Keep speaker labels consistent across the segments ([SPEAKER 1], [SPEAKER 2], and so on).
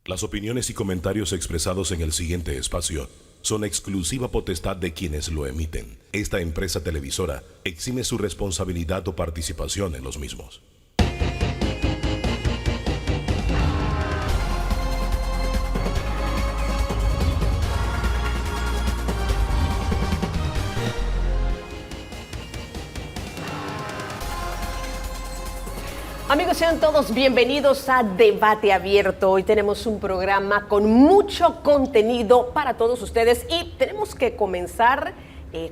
[SPEAKER 1] Las opiniones y comentarios expresados en el siguiente espacio son exclusiva potestad de quienes lo emiten. Esta empresa televisora exime su responsabilidad o participación en los mismos.
[SPEAKER 2] Amigos, sean todos bienvenidos a Debate Abierto. Hoy tenemos un programa con mucho contenido para todos ustedes y tenemos que comenzar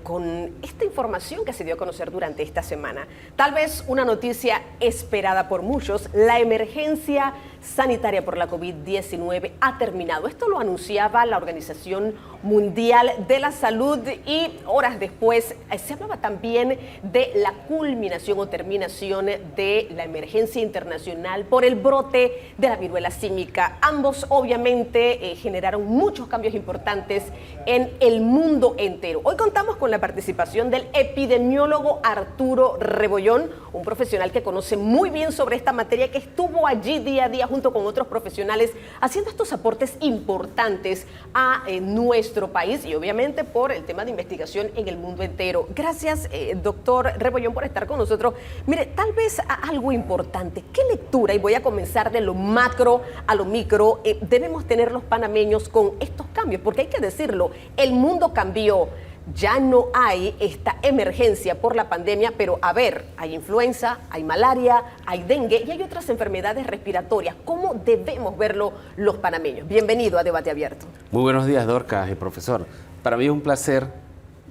[SPEAKER 2] con esta información que se dio a conocer durante esta semana. Tal vez una noticia esperada por muchos: la emergencia sanitaria por la COVID-19 ha terminado. Esto lo anunciaba la Organización Mundial de la Salud y horas después se hablaba también de la culminación o terminación de la emergencia internacional por el brote de la viruela símica. Ambos obviamente generaron muchos cambios importantes en el mundo entero. Hoy contamos con la participación del epidemiólogo Arturo Rebollón, un profesional que conoce muy bien sobre esta materia, que estuvo allí día a día junto con otros profesionales haciendo estos aportes importantes a nuestro país y obviamente por el tema de investigación en el mundo entero. Gracias, doctor Rebollón, por estar con nosotros. Mire, tal vez algo importante, ¿qué lectura, y voy a comenzar de lo macro a lo micro, debemos tener los panameños con estos cambios? Porque hay que decirlo, el mundo cambió. Ya no hay esta emergencia por la pandemia, pero a ver, hay influenza, hay malaria, hay dengue y hay otras enfermedades respiratorias. ¿Cómo debemos verlo los panameños? Bienvenido a Debate Abierto.
[SPEAKER 3] Muy buenos días, Dorcas y profesor. Para mí es un placer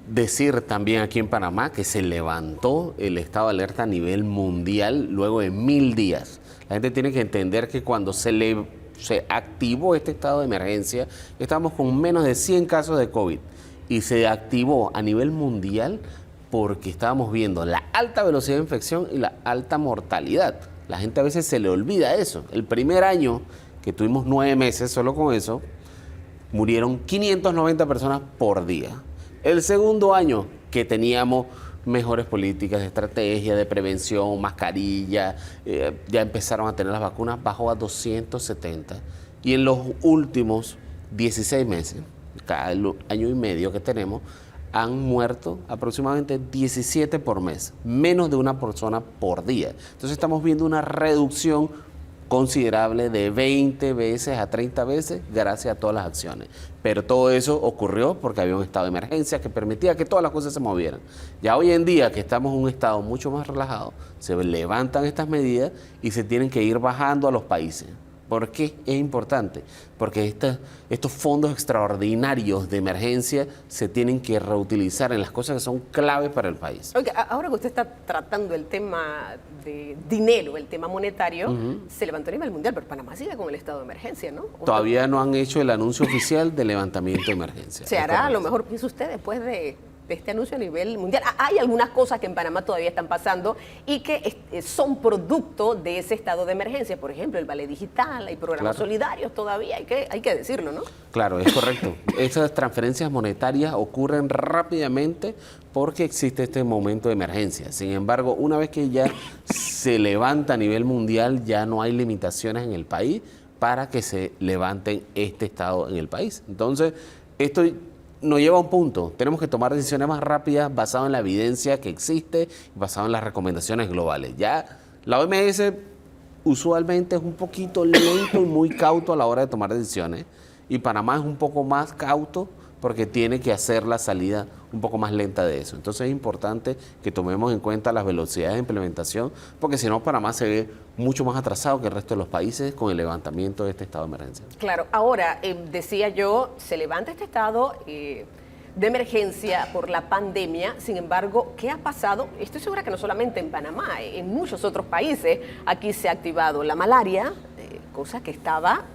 [SPEAKER 3] decir también aquí en Panamá que se levantó el estado de alerta a nivel mundial luego de 1000 días. La gente tiene que entender que cuando se activó este estado de emergencia, estamos con menos de 100 casos de COVID. Y se activó a nivel mundial porque estábamos viendo la alta velocidad de infección y la alta mortalidad. La gente a veces se le olvida eso. El primer año, que tuvimos 9 meses solo con eso, murieron 590 personas por día. El segundo año, que teníamos mejores políticas de estrategia, de prevención, mascarilla, ya empezaron a tener las vacunas, bajó a 270. Y en los últimos 16 meses, cada año y medio que tenemos, han muerto aproximadamente 17 por mes, menos de una persona por día. Entonces estamos viendo una reducción considerable de 20 veces a 30 veces gracias a todas las acciones. Pero todo eso ocurrió porque había un estado de emergencia que permitía que todas las cosas se movieran. Ya hoy en día, que estamos en un estado mucho más relajado, se levantan estas medidas y se tienen que ir bajando a los países. ¿Por qué es importante? Porque estos fondos extraordinarios de emergencia se tienen que reutilizar en las cosas que son claves para el país.
[SPEAKER 2] Oiga, ahora que usted está tratando el tema de dinero, el tema monetario, se levantó a nivel mundial, pero Panamá sigue con el estado de emergencia, ¿no?
[SPEAKER 3] Todavía no han hecho el anuncio oficial de levantamiento de emergencia.
[SPEAKER 2] Se hará, a lo mejor, piensa usted, después de este anuncio a nivel mundial. Hay algunas cosas que en Panamá todavía están pasando y que son producto de ese estado de emergencia. Por ejemplo, el vale digital, hay programas solidarios todavía, hay que decirlo, ¿no?
[SPEAKER 3] Claro, es correcto. Esas transferencias monetarias ocurren rápidamente porque existe este momento de emergencia. Sin embargo, una vez que ya se levanta a nivel mundial, ya no hay limitaciones en el país para que se levanten este estado en el país. Entonces, esto nos lleva a un punto. Tenemos que tomar decisiones más rápidas basadas en la evidencia que existe y basadas en las recomendaciones globales. Ya la OMS usualmente es un poquito lento y muy cauto a la hora de tomar decisiones, y Panamá es un poco más cauto porque tiene que hacer la salida un poco más lenta de eso. Entonces es importante que tomemos en cuenta las velocidades de implementación, porque si no, Panamá se ve mucho más atrasado que el resto de los países con el levantamiento de este estado de emergencia.
[SPEAKER 2] Claro, ahora, decía yo, se levanta este estado de emergencia por la pandemia. Sin embargo, ¿qué ha pasado? Estoy segura que no solamente en Panamá, en muchos otros países aquí se ha activado la malaria, cosa que estaba,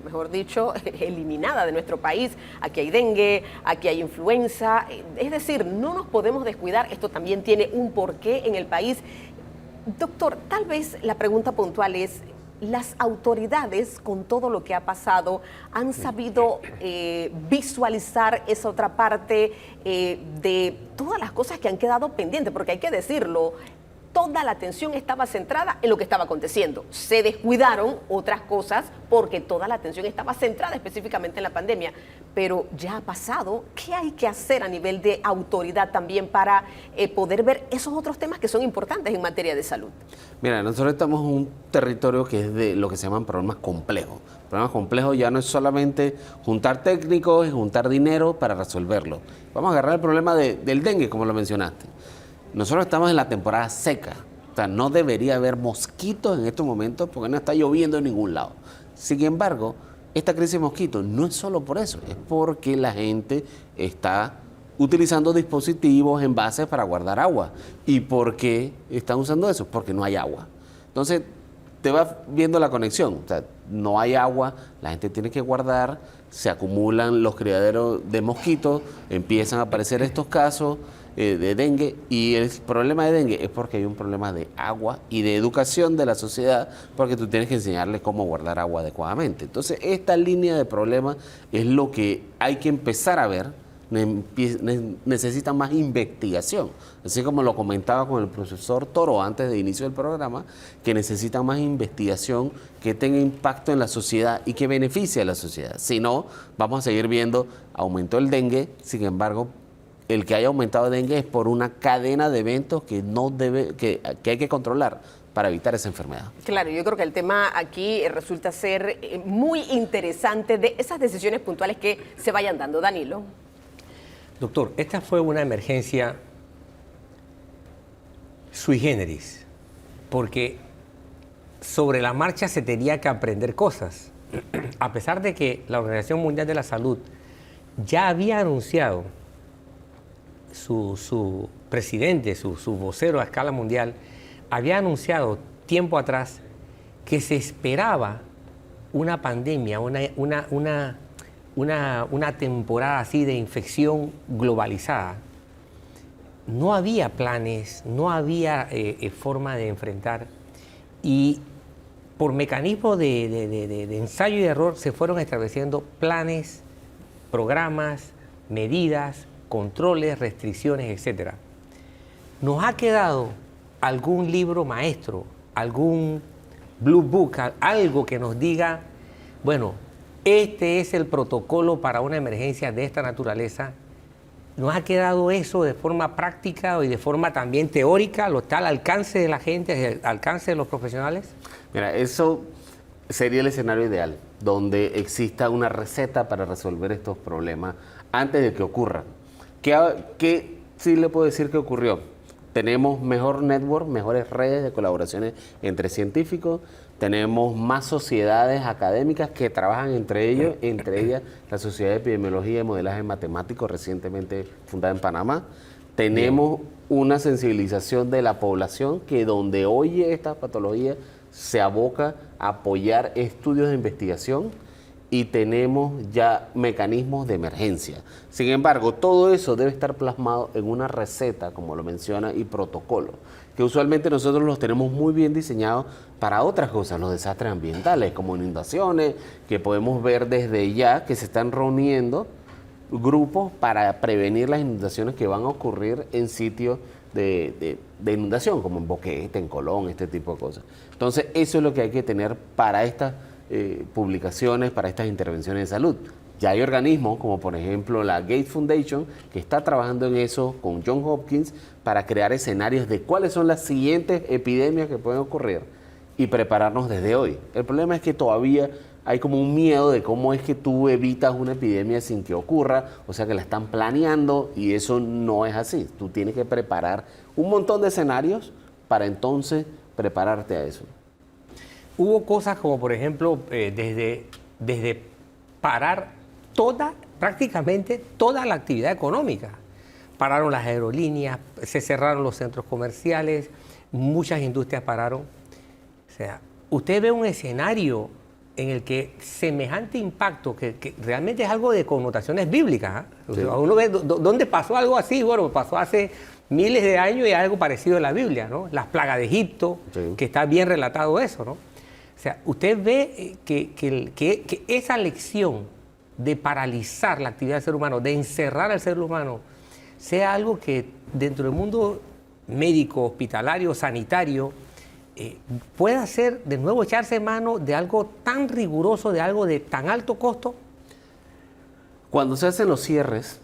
[SPEAKER 2] mejor dicho, eliminada de nuestro país. Aquí hay dengue, aquí hay influenza, es decir, no nos podemos descuidar. Esto también tiene un porqué en el país. Doctor, tal vez la pregunta puntual es: ¿las autoridades, con todo lo que ha pasado, han sabido visualizar esa otra parte de todas las cosas que han quedado pendientes? Porque hay que decirlo, toda la atención estaba centrada en lo que estaba aconteciendo. Se descuidaron otras cosas porque toda la atención estaba centrada específicamente en la pandemia. Pero ya ha pasado. ¿Qué hay que hacer a nivel de autoridad también para poder ver esos otros temas que son importantes en materia de salud?
[SPEAKER 3] Mira, nosotros estamos en un territorio que es de lo que se llaman problemas complejos. Problemas complejos ya no es solamente juntar técnicos y juntar dinero para resolverlo. Vamos a agarrar el problema del dengue, como lo mencionaste. Nosotros estamos en la temporada seca. O sea, no debería haber mosquitos en estos momentos porque no está lloviendo en ningún lado. Sin embargo, esta crisis de mosquitos no es solo por eso, es porque la gente está utilizando dispositivos, envases para guardar agua. ¿Y por qué están usando eso? Porque no hay agua. Entonces, te vas viendo la conexión. O sea, no hay agua, la gente tiene que guardar, se acumulan los criaderos de mosquitos, empiezan a aparecer estos casos de dengue, y el problema de dengue es porque hay un problema de agua y de educación de la sociedad, porque tú tienes que enseñarles cómo guardar agua adecuadamente. Entonces, esta línea de problemas es lo que hay que empezar a ver. Necesita más investigación, así como lo comentaba con el profesor Toro antes de inicio del programa, que necesita más investigación que tenga impacto en la sociedad y que beneficie a la sociedad. Si no, vamos a seguir viendo, aumentó el dengue, sin embargo, el que haya aumentado el dengue es por una cadena de eventos que hay que controlar para evitar esa enfermedad.
[SPEAKER 2] Claro, yo creo que el tema aquí resulta ser muy interesante de esas decisiones puntuales que se vayan dando. Danilo.
[SPEAKER 4] Doctor, esta fue una emergencia sui generis, porque sobre la marcha se tenía que aprender cosas. A pesar de que la Organización Mundial de la Salud ya había anunciado, su presidente, su vocero a escala mundial, había anunciado tiempo atrás que se esperaba una pandemia, una temporada así de infección globalizada. No había planes, no había forma de enfrentar, y por mecanismo de ensayo y error se fueron estableciendo planes, programas, medidas, controles, restricciones, etc. ¿Nos ha quedado algún libro maestro, algún blue book, algo que nos diga, bueno, este es el protocolo para una emergencia de esta naturaleza? ¿Nos ha quedado eso de forma práctica y de forma también teórica? ¿Lo está al alcance de la gente, al alcance de los profesionales?
[SPEAKER 3] Mira, eso sería el escenario ideal, donde exista una receta para resolver estos problemas antes de que ocurran. ¿Qué sí le puedo decir que ocurrió? Tenemos mejor network, mejores redes de colaboraciones entre científicos, tenemos más sociedades académicas que trabajan entre ellas la Sociedad de Epidemiología y Modelaje Matemático, recientemente fundada en Panamá. Tenemos una sensibilización de la población que donde oye estas patologías se aboca a apoyar estudios de investigación, y tenemos ya mecanismos de emergencia. Sin embargo, todo eso debe estar plasmado en una receta, como lo menciona, y protocolo, que usualmente nosotros los tenemos muy bien diseñados para otras cosas, los desastres ambientales, como inundaciones, que podemos ver desde ya que se están reuniendo grupos para prevenir las inundaciones que van a ocurrir en sitios de inundación, como en Boquete, en Colón, este tipo de cosas. Entonces, eso es lo que hay que tener para estas publicaciones, para estas intervenciones de salud. Ya hay organismos como por ejemplo la Gates Foundation que está trabajando en eso con Johns Hopkins para crear escenarios de cuáles son las siguientes epidemias que pueden ocurrir y prepararnos desde hoy. El problema es que todavía hay como un miedo de cómo es que tú evitas una epidemia sin que ocurra, o sea que la están planeando, y eso no es así. Tú tienes que preparar un montón de escenarios para entonces prepararte a eso.
[SPEAKER 4] Hubo cosas como, por ejemplo, desde parar prácticamente toda la actividad económica. Pararon las aerolíneas, se cerraron los centros comerciales, muchas industrias pararon. O sea, usted ve un escenario en el que semejante impacto, que realmente es algo de connotaciones bíblicas, ¿eh? Sí. O sea, uno ve dónde pasó algo así. Bueno, pasó hace miles de años y algo parecido en la Biblia, ¿no? Las plagas de Egipto, sí, que está bien relatado eso, ¿no? O sea, usted ve que esa lección de paralizar la actividad del ser humano, de encerrar al ser humano, sea algo que dentro del mundo médico, hospitalario, sanitario, pueda ser de nuevo echarse mano de algo tan riguroso, de algo de tan alto costo?
[SPEAKER 3] Cuando se hacen los cierres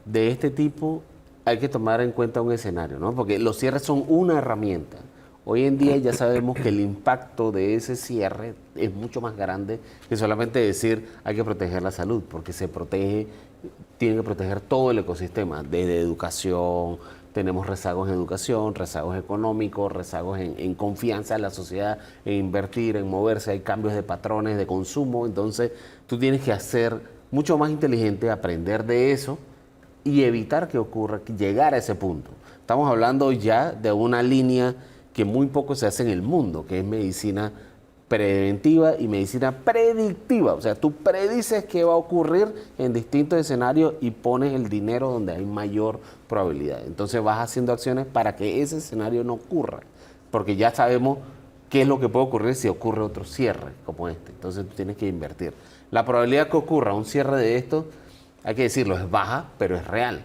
[SPEAKER 3] de este tipo, hay que tomar en cuenta un escenario, ¿no? Porque los cierres son una herramienta. Hoy en día ya sabemos que el impacto de ese cierre es mucho más grande que solamente decir hay que proteger la salud, porque se protege, tiene que proteger todo el ecosistema, desde educación, tenemos rezagos en educación, rezagos económicos, rezagos en confianza en la sociedad, en invertir, en moverse, hay cambios de patrones de consumo, entonces tú tienes que hacer mucho más inteligente, aprender de eso y evitar que ocurra, llegar a ese punto. Estamos hablando ya de una línea que muy poco se hace en el mundo, que es medicina preventiva y medicina predictiva. O sea, tú predices qué va a ocurrir en distintos escenarios y pones el dinero donde hay mayor probabilidad. Entonces vas haciendo acciones para que ese escenario no ocurra, porque ya sabemos qué es lo que puede ocurrir si ocurre otro cierre como este. Entonces tú tienes que invertir. La probabilidad que ocurra un cierre de esto, hay que decirlo, es baja, pero es real.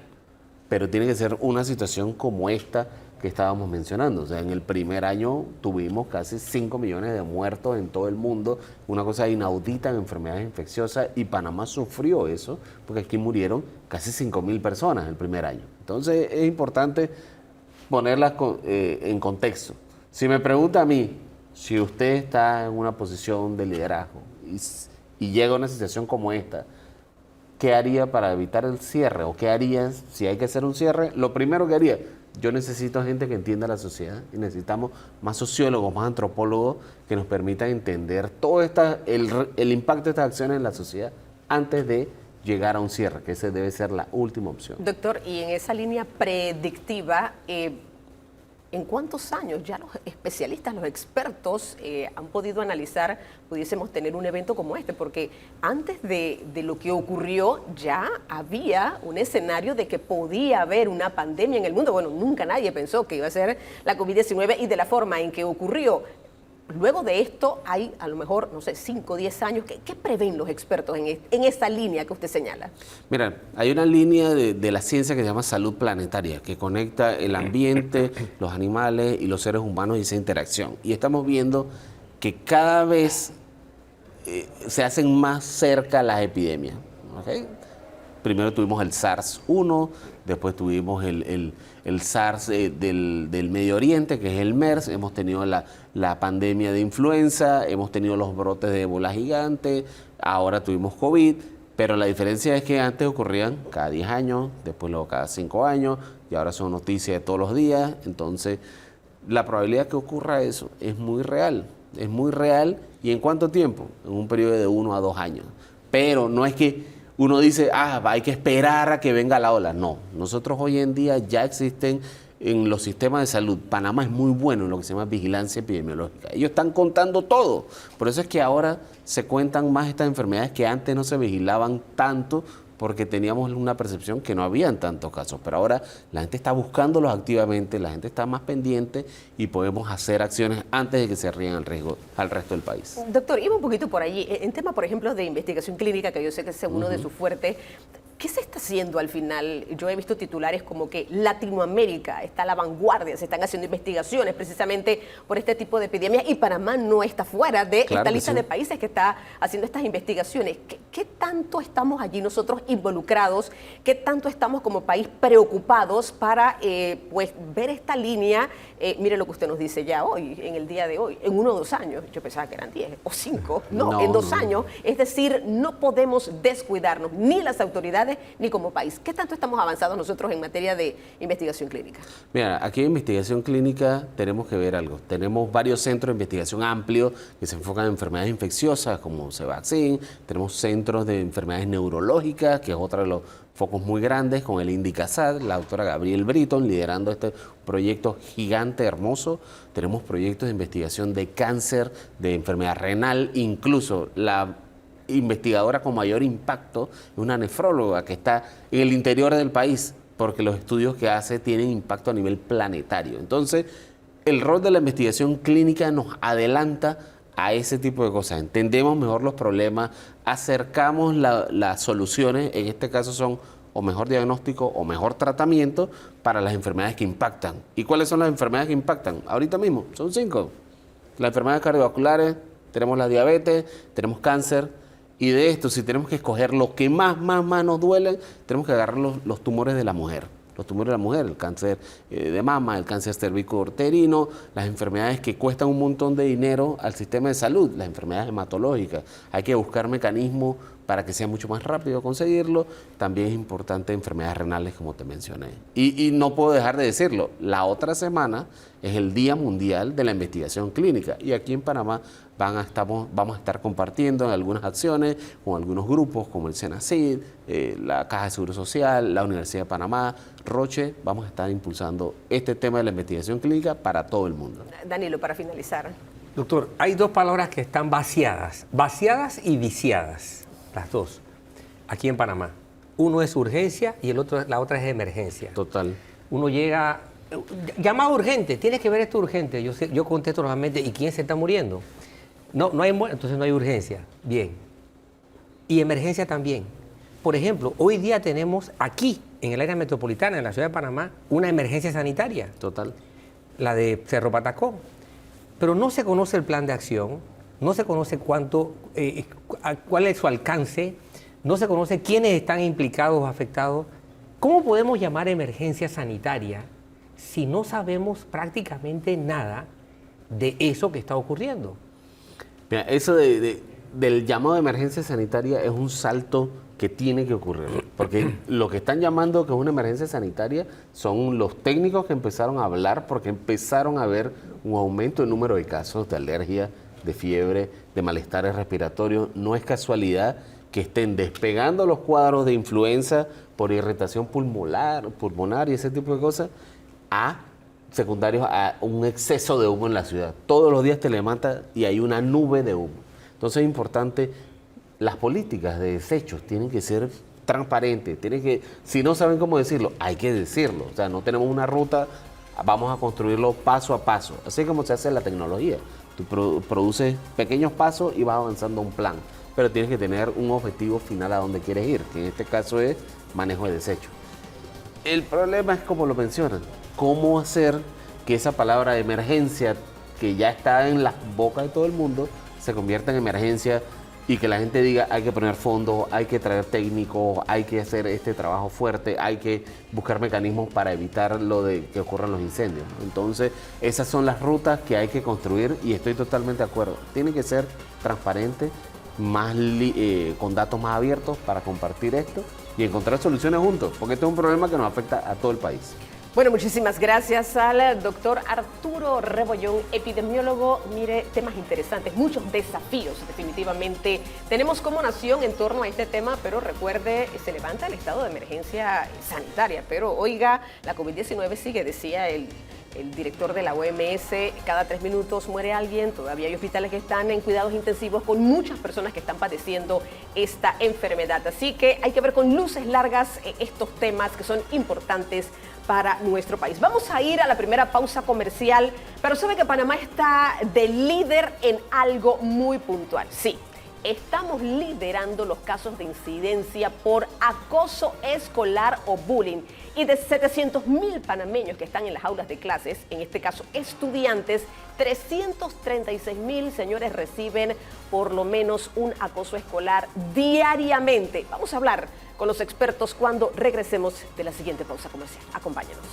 [SPEAKER 3] Pero tiene que ser una situación como esta que estábamos mencionando. O sea, en el primer año tuvimos casi 5 millones de muertos en todo el mundo, una cosa inaudita en enfermedades infecciosas, y Panamá sufrió eso, porque aquí murieron casi 5.000 personas el primer año. Entonces es importante ponerlas en contexto. Si me pregunta a mí, si usted está en una posición de liderazgo y llega a una situación como esta, ¿qué haría para evitar el cierre? ¿O qué haría si hay que hacer un cierre? Lo primero que haría, yo necesito gente que entienda la sociedad y necesitamos más sociólogos, más antropólogos que nos permitan entender todo el impacto de estas acciones en la sociedad antes de llegar a un cierre, que esa debe ser la última opción.
[SPEAKER 2] Doctor, y en esa línea predictiva, ¿en cuántos años ya los especialistas, los expertos han podido analizar, pudiésemos tener un evento como este? Porque antes de lo que ocurrió ya había un escenario de que podía haber una pandemia en el mundo. Bueno, nunca nadie pensó que iba a ser la COVID-19 y de la forma en que ocurrió. Luego de esto hay a lo mejor, no sé, 5 o 10 años. ¿Qué prevén los expertos en esa línea que usted señala?
[SPEAKER 3] Mira, hay una línea de la ciencia que se llama salud planetaria, que conecta el ambiente, los animales y los seres humanos y esa interacción. Y estamos viendo que cada vez se hacen más cerca las epidemias. ¿Okay? Primero tuvimos el SARS-1, después tuvimos el SARS del Medio Oriente, que es el MERS, hemos tenido la pandemia de influenza, hemos tenido los brotes de ébola gigante, ahora tuvimos COVID, pero la diferencia es que antes ocurrían cada 10 años, después luego cada 5 años, y ahora son noticias de todos los días, entonces la probabilidad que ocurra eso es muy real, ¿y en cuánto tiempo? En un periodo de 1 a 2 años, pero no es que uno dice, hay que esperar a que venga la ola. No, nosotros hoy en día ya existen en los sistemas de salud. Panamá es muy bueno en lo que se llama vigilancia epidemiológica. Ellos están contando todo. Por eso es que ahora se cuentan más estas enfermedades que antes no se vigilaban tanto porque teníamos una percepción que no habían tantos casos. Pero ahora la gente está buscándolos activamente, la gente está más pendiente y podemos hacer acciones antes de que se ríen al riesgo al resto del país.
[SPEAKER 2] Doctor, iba un poquito por allí. En tema, por ejemplo, de investigación clínica, que yo sé que es uno de sus fuertes, ¿qué se está haciendo al final? Yo he visto titulares como que Latinoamérica está a la vanguardia, se están haciendo investigaciones precisamente por este tipo de epidemias y Panamá no está fuera de esta lista de países que está haciendo estas investigaciones. ¿Qué tanto estamos allí nosotros involucrados? ¿Qué tanto estamos como país preocupados para pues ver esta línea? Mire lo que usted nos dice ya hoy, en el día de hoy, en 1 o 2 años. Yo pensaba que eran 10 o 5, no, en 2 años. Es decir, no podemos descuidarnos, ni las autoridades ni como país. ¿Qué tanto estamos avanzados nosotros en materia de investigación clínica?
[SPEAKER 3] Mira, aquí en investigación clínica tenemos que ver algo. Tenemos varios centros de investigación amplios que se enfocan en enfermedades infecciosas como Cevaxin. Tenemos centros de enfermedades neurológicas, que es otro de los focos muy grandes, con el INDICASAD, la doctora Gabriel Britton liderando este proyecto gigante, hermoso. Tenemos proyectos de investigación de cáncer, de enfermedad renal, incluso la investigadora con mayor impacto es una nefróloga que está en el interior del país, porque los estudios que hace tienen impacto a nivel planetario. Entonces, el rol de la investigación clínica nos adelanta a ese tipo de cosas. Entendemos mejor los problemas, acercamos las soluciones, en este caso son o mejor diagnóstico o mejor tratamiento para las enfermedades que impactan. ¿Y cuáles son las enfermedades que impactan? Ahorita mismo, son 5. Las enfermedades cardiovasculares, tenemos la diabetes, tenemos cáncer, y de esto, si tenemos que escoger lo que más nos duele, tenemos que agarrar los tumores de la mujer. Los tumores de la mujer, el cáncer de mama, el cáncer cervico-uterino, las enfermedades que cuestan un montón de dinero al sistema de salud, las enfermedades hematológicas. Hay que buscar mecanismos para que sea mucho más rápido conseguirlo. También es importante enfermedades renales, como te mencioné. Y no puedo dejar de decirlo, la otra semana es el Día Mundial de la Investigación Clínica. Y aquí en Panamá vamos a estar compartiendo algunas acciones con algunos grupos como el CENACID, la Caja de Seguro Social, la Universidad de Panamá, Roche. Vamos a estar impulsando este tema de la investigación clínica para todo el mundo.
[SPEAKER 2] Danilo, para finalizar.
[SPEAKER 4] Doctor, hay 2 palabras que están vaciadas y viciadas, las 2, aquí en Panamá. Uno es urgencia y la otra es emergencia.
[SPEAKER 3] Total.
[SPEAKER 4] Uno llega, llamado urgente, tienes que ver esto urgente. Yo contesto normalmente, ¿y quién se está muriendo? No hay muerte, entonces no hay urgencia. Bien. Y emergencia también. Por ejemplo, hoy día tenemos aquí, en el área metropolitana, en la ciudad de Panamá, una emergencia sanitaria.
[SPEAKER 3] Total.
[SPEAKER 4] La de Cerro Patacón. Pero no se conoce el plan de acción, no se conoce cuál es su alcance, no se conoce quiénes están implicados o afectados. ¿Cómo podemos llamar emergencia sanitaria si no sabemos prácticamente nada de eso que está ocurriendo?
[SPEAKER 3] Mira, eso del llamado de emergencia sanitaria es un salto que tiene que ocurrir, porque lo que están llamando que es una emergencia sanitaria son los técnicos que empezaron a hablar porque empezaron a ver un aumento en número de casos de alergia, de fiebre, de malestares respiratorios. No es casualidad que estén despegando los cuadros de influenza por irritación pulmonar y ese tipo de cosas secundarios a un exceso de humo en la ciudad. Todos los días te levantas y hay una nube de humo. Entonces es importante, las políticas de desechos tienen que ser transparentes, si no saben cómo decirlo, hay que decirlo. O sea, no tenemos una ruta, vamos a construirlo paso a paso, así como se hace en la tecnología. Tú produces pequeños pasos y vas avanzando a un plan, pero tienes que tener un objetivo final a donde quieres ir, que en este caso es manejo de desechos. El problema es como lo mencionan, cómo hacer que esa palabra de emergencia, que ya está en las bocas de todo el mundo, se convierta en emergencia y que la gente diga hay que poner fondos, hay que traer técnicos, hay que hacer este trabajo fuerte, hay que buscar mecanismos para evitar que ocurran los incendios. Entonces, esas son las rutas que hay que construir y estoy totalmente de acuerdo. Tiene que ser transparente, con datos más abiertos para compartir esto y encontrar soluciones juntos, porque este es un problema que nos afecta a todo el país.
[SPEAKER 2] Bueno, muchísimas gracias al doctor Arturo Rebollón, epidemiólogo. Mire, temas interesantes, muchos desafíos definitivamente tenemos como nación en torno a este tema, pero recuerde, se levanta el estado de emergencia sanitaria, pero oiga, la COVID-19 sigue, decía el director de la OMS, cada 3 minutos muere alguien, todavía hay hospitales que están en cuidados intensivos con muchas personas que están padeciendo esta enfermedad. Así que hay que ver con luces largas estos temas que son importantes para nuestro país. Vamos a ir a la primera pausa comercial, pero sabe que Panamá está de líder en algo muy puntual. Sí, estamos liderando los casos de incidencia por acoso escolar o bullying. Y de 700,000 panameños que están en las aulas de clases, en este caso estudiantes, 336,000 señores reciben por lo menos un acoso escolar diariamente. Vamos a hablar con los expertos cuando regresemos de la siguiente pausa comercial. Acompáñanos.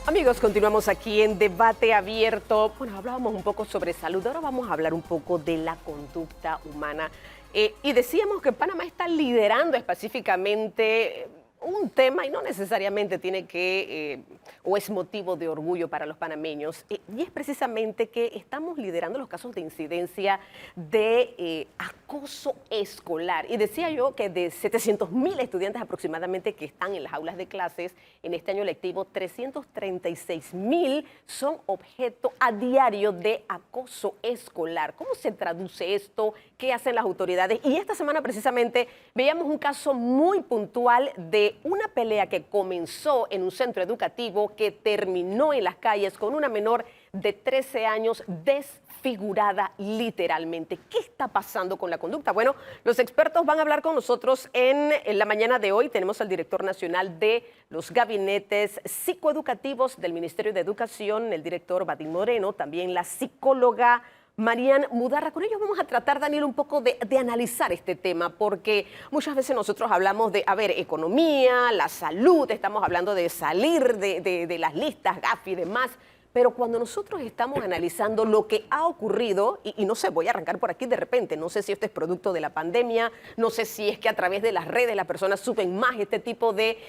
[SPEAKER 2] Amigos, continuamos aquí en Debate Abierto. Bueno, hablábamos un poco sobre salud, ahora vamos a hablar un poco de la conducta humana. Y decíamos que Panamá está liderando específicamente un tema y no necesariamente tiene que o es motivo de orgullo para los panameños, y es precisamente que estamos liderando los casos de incidencia de acoso escolar. Y decía yo que de 700,000 estudiantes aproximadamente que están en las aulas de clases en este año lectivo, 336,000 son objeto a diario de acoso escolar. ¿Cómo se traduce esto? ¿Qué hacen las autoridades? Y esta semana precisamente veíamos un caso muy puntual de una pelea que comenzó en un centro educativo que terminó en las calles con una menor de 13 años desfigurada literalmente. ¿Qué está pasando con la conducta? Bueno, los expertos van a hablar con nosotros en la mañana de hoy. Tenemos al director nacional de los gabinetes psicoeducativos del Ministerio de Educación, el director Vadim Moreno, también la psicóloga Marian Mudarra. Con ellos vamos a tratar, Daniel, un poco de analizar este tema, porque muchas veces nosotros hablamos de, economía, la salud, estamos hablando de salir de las listas, GAFI y demás, pero cuando nosotros estamos analizando lo que ha ocurrido, y no sé, voy a arrancar por aquí de repente, no sé si esto es producto de la pandemia, no sé si es que a través de las redes las personas suben más este tipo de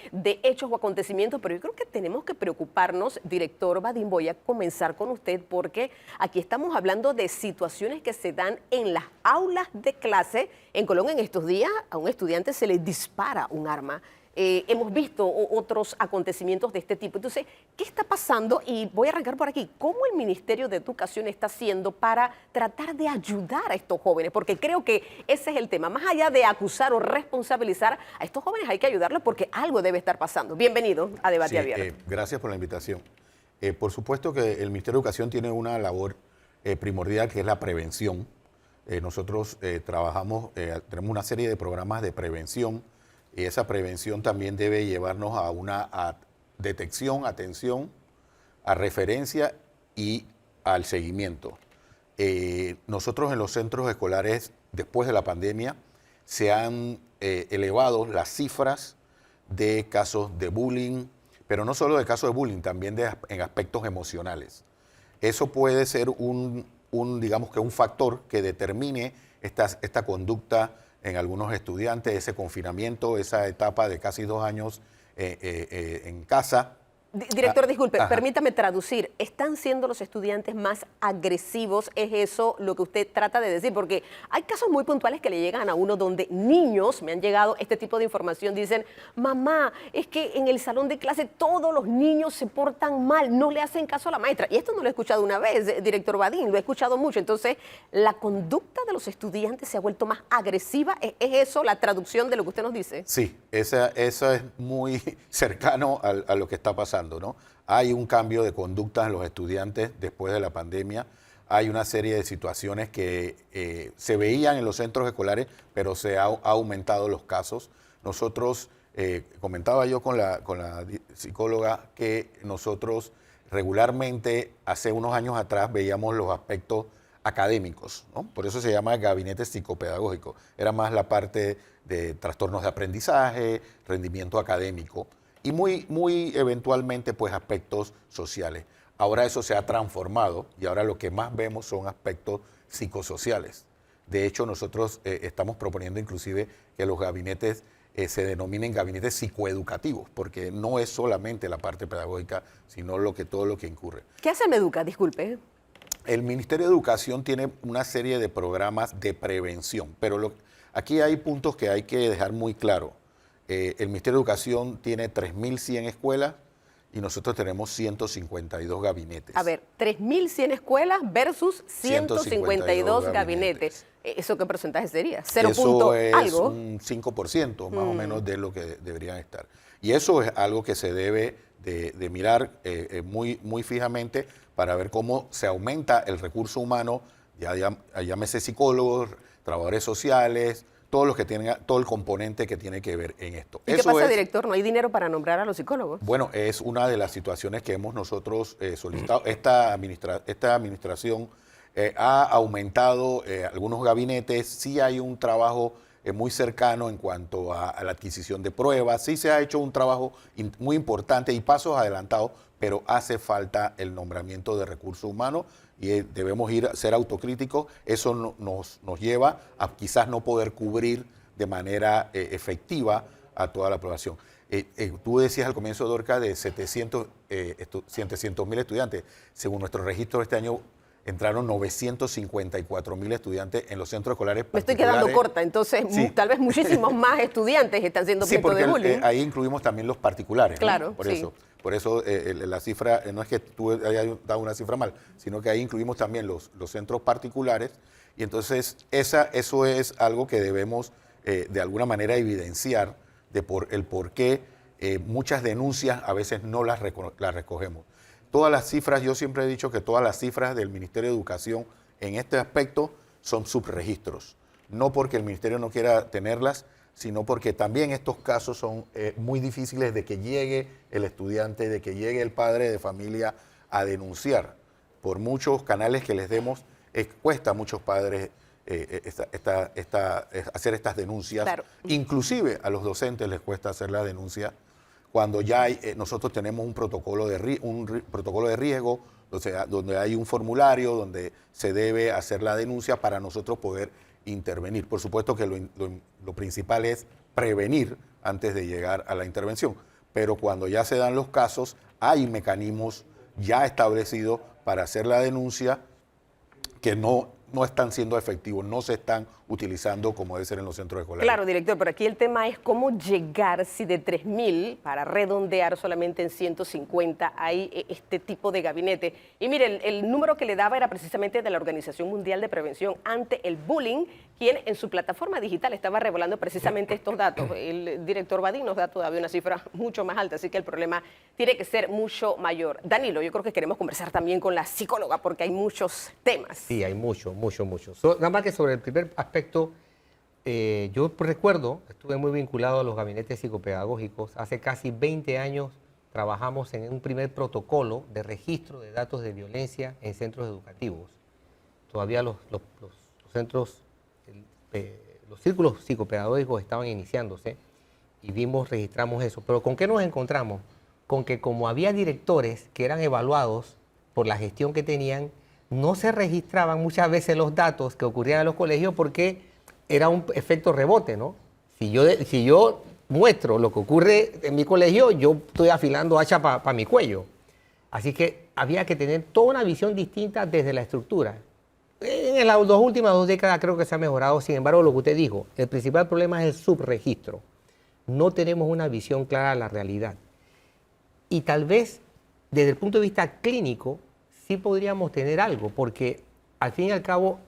[SPEAKER 2] hechos o acontecimientos, pero yo creo que tenemos que preocuparnos. Director Vadim, voy a comenzar con usted, porque aquí estamos hablando de situaciones que se dan en las aulas de clase. En Colón, en estos días, a un estudiante se le dispara un arma. Hemos visto otros acontecimientos de este tipo. Entonces, ¿qué está pasando? Y voy a arrancar por aquí. ¿Cómo el Ministerio de Educación está haciendo para tratar de ayudar a estos jóvenes? Porque creo que ese es el tema. Más allá de acusar o responsabilizar a estos jóvenes, hay que ayudarlos porque algo debe estar pasando. Bienvenido a Debate Abierto.
[SPEAKER 5] Gracias por la invitación. Por supuesto que el Ministerio de Educación tiene una labor primordial, que es la prevención. Nosotros trabajamos, tenemos una serie de programas de prevención. Y esa prevención también debe llevarnos a una detección, atención, a referencia y al seguimiento. Nosotros en los centros escolares, después de la pandemia, se han elevado las cifras de casos de bullying, pero no solo de casos de bullying, también en aspectos emocionales. Eso puede ser digamos que un factor que determine esta conducta en algunos estudiantes, ese confinamiento, esa etapa de casi 2 años en casa.
[SPEAKER 2] Director, disculpe, permítame traducir. ¿Están siendo los estudiantes más agresivos? ¿Es eso lo que usted trata de decir? Porque hay casos muy puntuales que le llegan a uno donde niños, me han llegado este tipo de información, dicen, mamá, es que en el salón de clase todos los niños se portan mal, no le hacen caso a la maestra. Y esto no lo he escuchado una vez, director Vadim, lo he escuchado mucho. Entonces, ¿la conducta de los estudiantes se ha vuelto más agresiva? ¿Es eso la traducción de lo que usted nos dice?
[SPEAKER 5] Sí, eso es muy cercano a lo que está pasando, ¿no? Hay un cambio de conducta en los estudiantes después de la pandemia. Hay una serie de situaciones que se veían en los centros escolares, pero se ha aumentado los casos. Nosotros, comentaba yo con la psicóloga, que nosotros regularmente, hace unos años atrás, veíamos los aspectos académicos, ¿no? Por eso se llama gabinete psicopedagógico. Era más la parte de trastornos de aprendizaje, rendimiento académico y muy eventualmente pues aspectos sociales. Ahora eso se ha transformado y ahora lo que más vemos son aspectos psicosociales. De hecho, nosotros estamos proponiendo inclusive que los gabinetes se denominen gabinetes psicoeducativos, porque no es solamente la parte pedagógica, sino todo lo que incurre.
[SPEAKER 2] ¿Qué hace Meduca? Disculpe.
[SPEAKER 5] El Ministerio de Educación tiene una serie de programas de prevención, pero aquí hay puntos que hay que dejar muy claro. El Ministerio de Educación tiene 3.100 escuelas y nosotros tenemos 152 gabinetes.
[SPEAKER 2] A ver, 3.100 escuelas versus 152 gabinetes. ¿Eso qué porcentaje sería? ¿0 punto
[SPEAKER 5] es
[SPEAKER 2] algo?
[SPEAKER 5] Un 5% más o menos de lo que deberían estar. Y eso es algo que se debe de mirar muy fijamente para ver cómo se aumenta el recurso humano, llámese psicólogos, trabajadores sociales, todos los que tienen, todo el componente que tiene que ver en esto.
[SPEAKER 2] ¿Y qué pasa, director? ¿No hay dinero para nombrar a los psicólogos?
[SPEAKER 5] Bueno, es una de las situaciones que hemos nosotros solicitado. Esta administración ha aumentado algunos gabinetes, sí hay un trabajo muy cercano en cuanto a la adquisición de pruebas, sí se ha hecho un trabajo muy importante y pasos adelantados, pero hace falta el nombramiento de recursos humanos y debemos ser autocríticos. Eso nos lleva a quizás no poder cubrir de manera efectiva a toda la población. Tú decías al comienzo, Dorca, de 700.000 estudiantes. Según nuestro registro este año, entraron 954.000 estudiantes en los centros escolares
[SPEAKER 2] particulares. Me estoy quedando corta, entonces sí. Tal vez muchísimos más estudiantes están siendo objeto de bullying.
[SPEAKER 5] Ahí incluimos también los particulares.
[SPEAKER 2] Claro,
[SPEAKER 5] ¿no? Por eso la cifra, no es que tú hayas dado una cifra mal, sino que ahí incluimos también los centros particulares. Y entonces eso es algo que debemos de alguna manera evidenciar el por qué muchas denuncias a veces no las recogemos. todas las cifras, yo siempre he dicho que todas las cifras del Ministerio de Educación en este aspecto son subregistros. No porque el Ministerio no quiera tenerlas, sino porque también estos casos son muy difíciles de que llegue el estudiante, de que llegue el padre de familia a denunciar. Por muchos canales que les demos, cuesta a muchos padres hacer estas denuncias.
[SPEAKER 2] Claro.
[SPEAKER 5] Inclusive a los docentes les cuesta hacer la denuncia cuando ya nosotros tenemos un protocolo de riesgo, o sea, donde hay un formulario donde se debe hacer la denuncia para nosotros poder intervenir. Por supuesto que lo principal es prevenir antes de llegar a la intervención, pero cuando ya se dan los casos, hay mecanismos ya establecidos para hacer la denuncia que no están siendo efectivos, no se están utilizando como debe ser en los centros escolares.
[SPEAKER 2] Claro, director, pero aquí el tema es cómo llegar si de 3.000, para redondear solamente en 150, hay este tipo de gabinete. Y mire, el número que le daba era precisamente de la Organización Mundial de Prevención ante el Bullying, quien en su plataforma digital estaba revelando precisamente estos datos. El director Badín nos da todavía una cifra mucho más alta, así que el problema tiene que ser mucho mayor. Danilo, yo creo que queremos conversar también con la psicóloga porque hay muchos temas.
[SPEAKER 4] Sí, hay mucho. Nada más que sobre el primer aspecto, yo recuerdo, estuve muy vinculado a los gabinetes psicopedagógicos. Hace casi 20 años trabajamos en un primer protocolo de registro de datos de violencia en centros educativos. Todavía los centros, los círculos psicopedagógicos estaban iniciándose y registramos eso. Pero ¿con qué nos encontramos? Con que como había directores que eran evaluados por la gestión que tenían, no se registraban muchas veces los datos que ocurrían en los colegios porque era un efecto rebote, ¿no? Si yo muestro lo que ocurre en mi colegio, yo estoy afilando hacha para mi cuello. Así que había que tener toda una visión distinta desde la estructura. En las últimas 2 décadas creo que se ha mejorado. Sin embargo, lo que usted dijo, el principal problema es el subregistro. No tenemos una visión clara de la realidad. Y tal vez, desde el punto de vista clínico, sí podríamos tener algo, porque al fin y al cabo,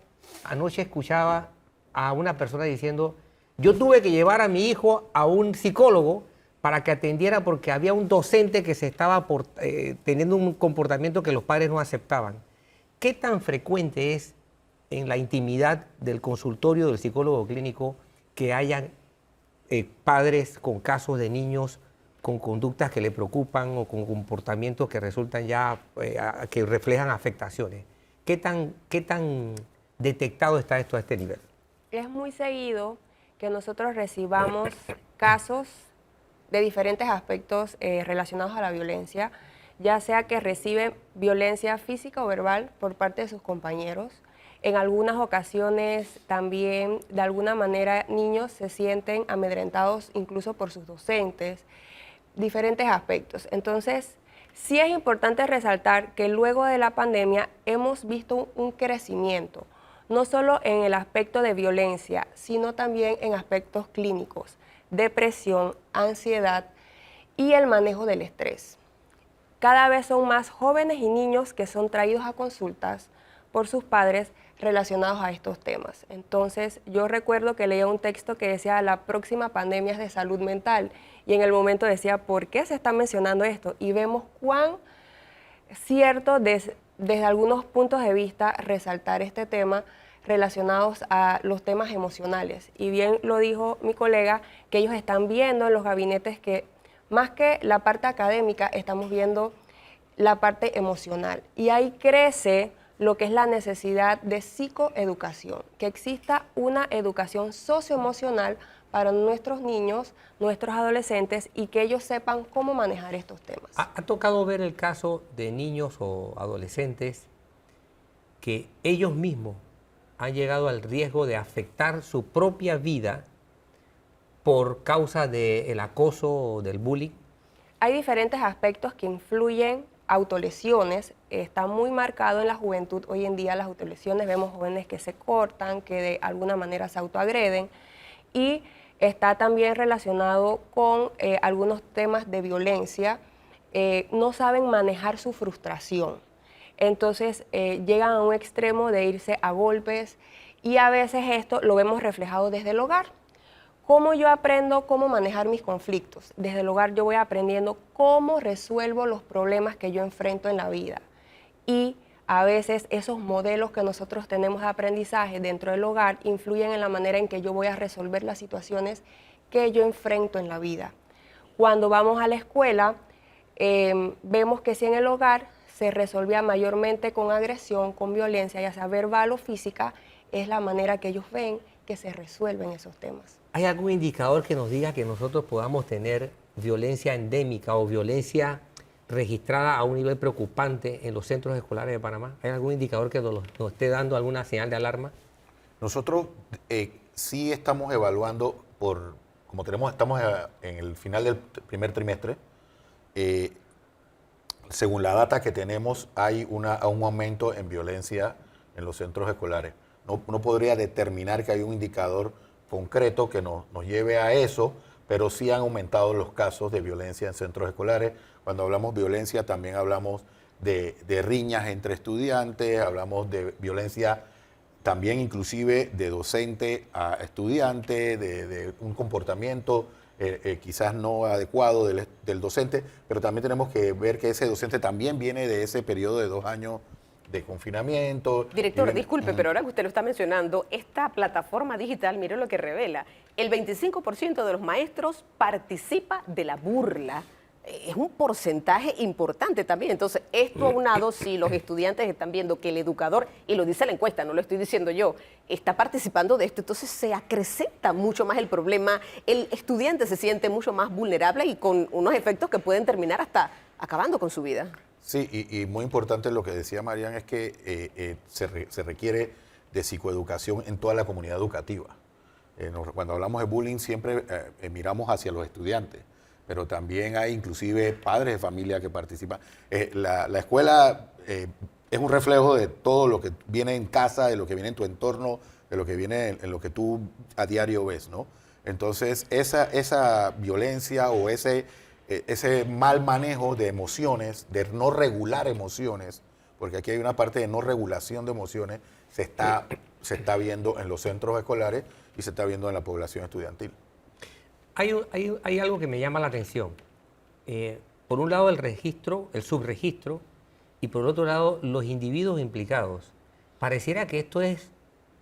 [SPEAKER 4] anoche escuchaba a una persona diciendo, yo tuve que llevar a mi hijo a un psicólogo para que atendiera porque había un docente que se estaba teniendo un comportamiento que los padres no aceptaban. ¿Qué tan frecuente es en la intimidad del consultorio del psicólogo clínico que hayan padres con casos de niños con conductas que le preocupan o con comportamientos que resultan ya, que reflejan afectaciones? ¿Qué tan detectado está esto a este nivel?
[SPEAKER 6] Es muy seguido que nosotros recibamos casos de diferentes aspectos relacionados a la violencia, ya sea que reciben violencia física o verbal por parte de sus compañeros. En algunas ocasiones también, de alguna manera, niños se sienten amedrentados incluso por sus docentes, diferentes aspectos. Entonces, sí es importante resaltar que luego de la pandemia hemos visto un crecimiento, no solo en el aspecto de violencia, sino también en aspectos clínicos, depresión, ansiedad y el manejo del estrés. Cada vez son más jóvenes y niños que son traídos a consultas por sus padres relacionados a estos temas. Entonces, yo recuerdo que leía un texto que decía la próxima pandemia es de salud mental y en el momento decía, ¿por qué se está mencionando esto? Y vemos cuán cierto desde algunos puntos de vista resaltar este tema relacionados a los temas emocionales. Y bien lo dijo mi colega, que ellos están viendo en los gabinetes que más que la parte académica, estamos viendo la parte emocional. Y ahí crece lo que es la necesidad de psicoeducación, que exista una educación socioemocional para nuestros niños, nuestros adolescentes y que ellos sepan cómo manejar estos temas.
[SPEAKER 4] ¿Ha tocado ver el caso de niños o adolescentes que ellos mismos han llegado al riesgo de afectar su propia vida por causa del acoso o del bullying?
[SPEAKER 6] Hay diferentes aspectos que influyen. Autolesiones, está muy marcado en la juventud hoy en día las autolesiones, vemos jóvenes que se cortan, que de alguna manera se autoagreden y está también relacionado con algunos temas de violencia, no saben manejar su frustración, entonces llegan a un extremo de irse a golpes y a veces esto lo vemos reflejado desde el hogar. ¿Cómo yo aprendo cómo manejar mis conflictos? Desde el hogar yo voy aprendiendo cómo resuelvo los problemas que yo enfrento en la vida. Y a veces esos modelos que nosotros tenemos de aprendizaje dentro del hogar influyen en la manera en que yo voy a resolver las situaciones que yo enfrento en la vida. Cuando vamos a la escuela, vemos que si en el hogar se resolvía mayormente con agresión, con violencia, ya sea verbal o física, es la manera que ellos ven que se resuelven esos temas.
[SPEAKER 4] ¿Hay algún indicador que nos diga que nosotros podamos tener violencia endémica o violencia registrada a un nivel preocupante en los centros escolares de Panamá? ¿Hay algún indicador que nos esté dando alguna señal de alarma?
[SPEAKER 5] Nosotros sí estamos evaluando, como estamos en el final del primer trimestre, según la data que tenemos, hay un aumento en violencia en los centros escolares. No podría determinar que hay un indicador concreto que nos lleve a eso, pero sí han aumentado los casos de violencia en centros escolares. Cuando hablamos de violencia también hablamos de riñas entre estudiantes, hablamos de violencia también inclusive de docente a estudiante, de un comportamiento quizás no adecuado del docente, pero también tenemos que ver que ese docente también viene de ese periodo de 2 años de confinamiento.
[SPEAKER 2] Director, disculpe, pero ahora que usted lo está mencionando, esta plataforma digital, mire lo que revela, el 25% de los maestros participa de la burla. Es un porcentaje importante también. Entonces, esto aunado, si los estudiantes están viendo que el educador, y lo dice la encuesta, no lo estoy diciendo yo, está participando de esto, entonces se acrecenta mucho más el problema, el estudiante se siente mucho más vulnerable y con unos efectos que pueden terminar hasta acabando con su vida.
[SPEAKER 5] Sí, y muy importante lo que decía Marian es que se requiere de psicoeducación en toda la comunidad educativa. Cuando hablamos de bullying siempre miramos hacia los estudiantes, pero también hay inclusive padres de familia que participan. La escuela es un reflejo de todo lo que viene en casa, de lo que viene en tu entorno, de lo que viene en lo que tú a diario ves, ¿no? Entonces, esa violencia o ese mal manejo de emociones, de no regular emociones, porque aquí hay una parte de no regulación de emociones, se está viendo en los centros escolares y se está viendo en la población estudiantil.
[SPEAKER 4] Hay algo que me llama la atención. Por un lado el registro, el subregistro, y por otro lado los individuos implicados. Pareciera que esto es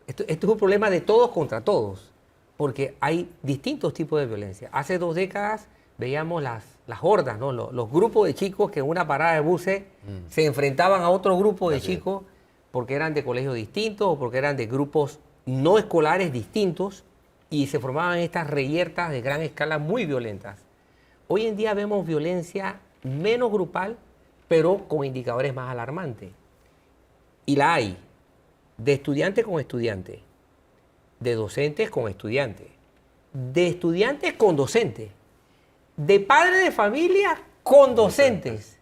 [SPEAKER 4] un problema de todos contra todos, porque hay distintos tipos de violencia. Hace 2 décadas veíamos las hordas, ¿no? Los grupos de chicos que en una parada de buses se enfrentaban a otro grupo de chicos porque eran de colegios distintos o porque eran de grupos no escolares distintos y se formaban estas reyertas de gran escala muy violentas. Hoy en día vemos violencia menos grupal, pero con indicadores más alarmantes. Y la hay de estudiante con estudiante, de docentes con estudiantes, de estudiantes con docentes, de padres de familia con docentes.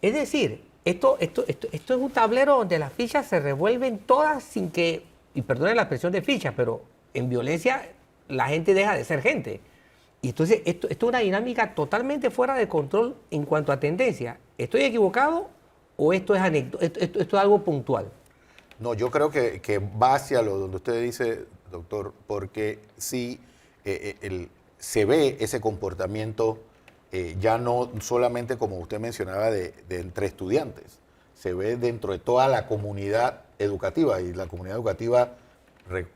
[SPEAKER 4] Es decir, esto es un tablero donde las fichas se revuelven todas sin que, y perdonen la expresión de fichas, pero en violencia la gente deja de ser gente. Y entonces esto es una dinámica totalmente fuera de control en cuanto a tendencia. ¿Estoy equivocado o esto es esto es algo puntual?
[SPEAKER 5] No, yo creo que va hacia lo donde usted dice, doctor, porque sí se ve ese comportamiento ya no solamente como usted mencionaba de entre estudiantes, se ve dentro de toda la comunidad educativa y la comunidad educativa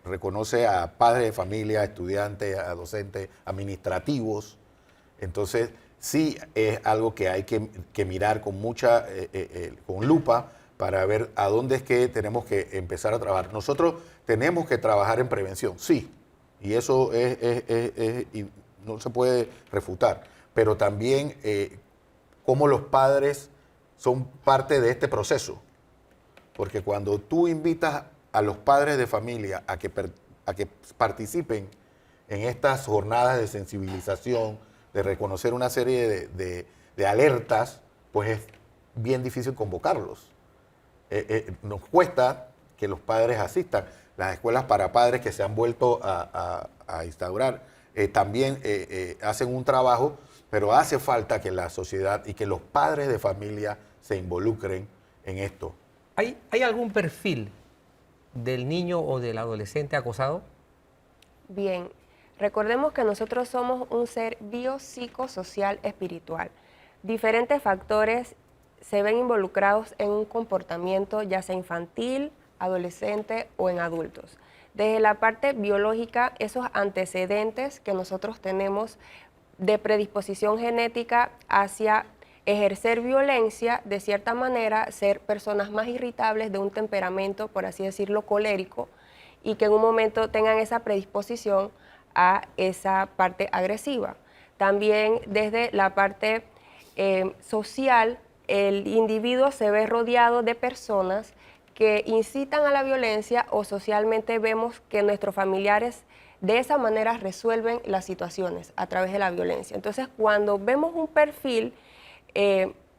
[SPEAKER 5] reconoce a padres de familia, a estudiantes, a docentes, administrativos. Entonces, sí es algo que hay que mirar con con lupa para ver a dónde es que tenemos que empezar a trabajar. Nosotros tenemos que trabajar en prevención, sí, y eso y no se puede refutar, pero también cómo los padres son parte de este proceso, porque cuando tú invitas a los padres de familia a que participen en estas jornadas de sensibilización, de reconocer una serie de alertas, pues es bien difícil convocarlos. Nos cuesta que los padres asistan. Las escuelas para padres que se han vuelto a instaurar también hacen un trabajo, pero hace falta que la sociedad y que los padres de familia se involucren en esto.
[SPEAKER 4] ¿Hay algún perfil del niño o del adolescente acosado?
[SPEAKER 6] Bien, Recordemos que nosotros somos un ser biopsicosocial espiritual. Diferentes factores se ven involucrados en un comportamiento, ya sea infantil, adolescente o en adultos. Desde la parte biológica, esos antecedentes que nosotros tenemos de predisposición genética hacia ejercer violencia, de cierta manera, ser personas más irritables, de un temperamento, por así decirlo, colérico, y que en un momento tengan esa predisposición a esa parte agresiva. También desde la parte social, el individuo se ve rodeado de personas que incitan a la violencia, o socialmente vemos que nuestros familiares de esa manera resuelven las situaciones a través de la violencia. Entonces, cuando vemos un perfil,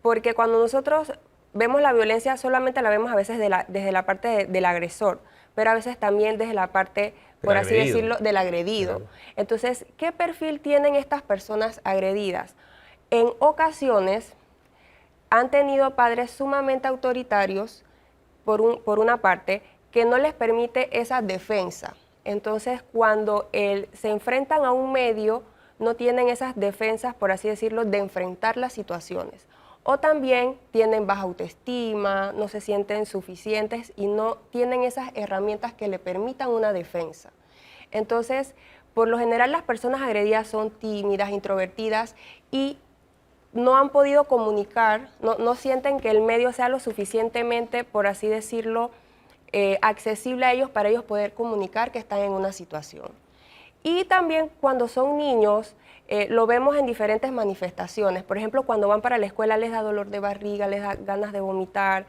[SPEAKER 6] porque cuando nosotros vemos la violencia solamente la vemos a veces desde la parte del agresor, pero a veces también desde la parte, por así decirlo, del agredido. Claro. Entonces, ¿qué perfil tienen estas personas agredidas? En ocasiones han tenido padres sumamente autoritarios, por una parte, que no les permite esa defensa. Entonces, cuando se enfrentan a un medio, no tienen esas defensas, por así decirlo, de enfrentar las situaciones. O también tienen baja autoestima, no se sienten suficientes y no tienen esas herramientas que le permitan una defensa. Entonces, por lo general, las personas agredidas son tímidas, introvertidas y no han podido comunicar, no sienten que el medio sea lo suficientemente, por así decirlo, accesible a ellos para ellos poder comunicar que están en una situación. Y también cuando son niños, lo vemos en diferentes manifestaciones. Por ejemplo, cuando van para la escuela les da dolor de barriga, les da ganas de vomitar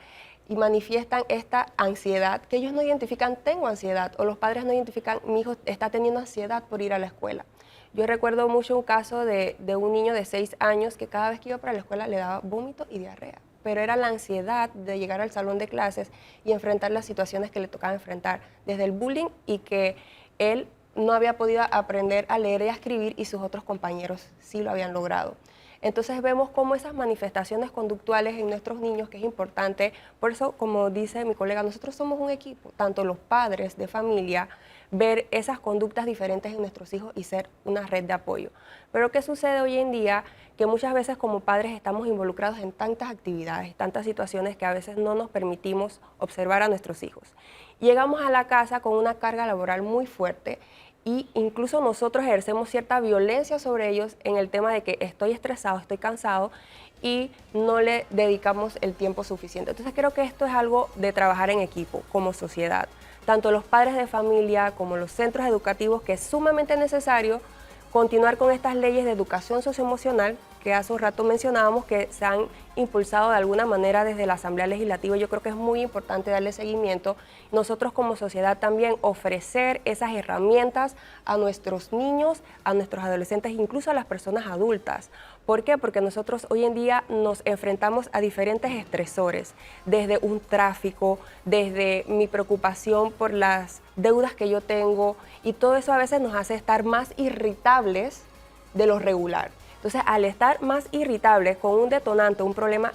[SPEAKER 6] y manifiestan esta ansiedad que ellos no identifican, tengo ansiedad, o los padres no identifican, mi hijo está teniendo ansiedad por ir a la escuela. Yo recuerdo mucho un caso de un niño de 6 años que cada vez que iba para la escuela le daba vómito y diarrea, pero era la ansiedad de llegar al salón de clases y enfrentar las situaciones que le tocaba enfrentar, desde el bullying y que él no había podido aprender a leer y a escribir y sus otros compañeros sí lo habían logrado. Entonces vemos cómo esas manifestaciones conductuales en nuestros niños, que es importante, por eso, como dice mi colega, nosotros somos un equipo, tanto los padres de familia, ver esas conductas diferentes en nuestros hijos y ser una red de apoyo. Pero ¿qué sucede hoy en día? Que muchas veces como padres estamos involucrados en tantas actividades, tantas situaciones que a veces no nos permitimos observar a nuestros hijos. Llegamos a la casa con una carga laboral muy fuerte y incluso nosotros ejercemos cierta violencia sobre ellos en el tema de que estoy estresado, estoy cansado y no le dedicamos el tiempo suficiente. Entonces creo que esto es algo de trabajar en equipo como sociedad. Tanto los padres de familia como los centros educativos, que es sumamente necesario continuar con estas leyes de educación socioemocional que hace un rato mencionábamos, que se han impulsado de alguna manera desde la Asamblea Legislativa. Yo creo que es muy importante darle seguimiento. Nosotros como sociedad también ofrecer esas herramientas a nuestros niños, a nuestros adolescentes, incluso a las personas adultas. ¿Por qué? Porque nosotros hoy en día nos enfrentamos a diferentes estresores, desde un tráfico, desde mi preocupación por las deudas que yo tengo, y todo eso a veces nos hace estar más irritables de lo regular. Entonces, al estar más irritables con un detonante, un problema,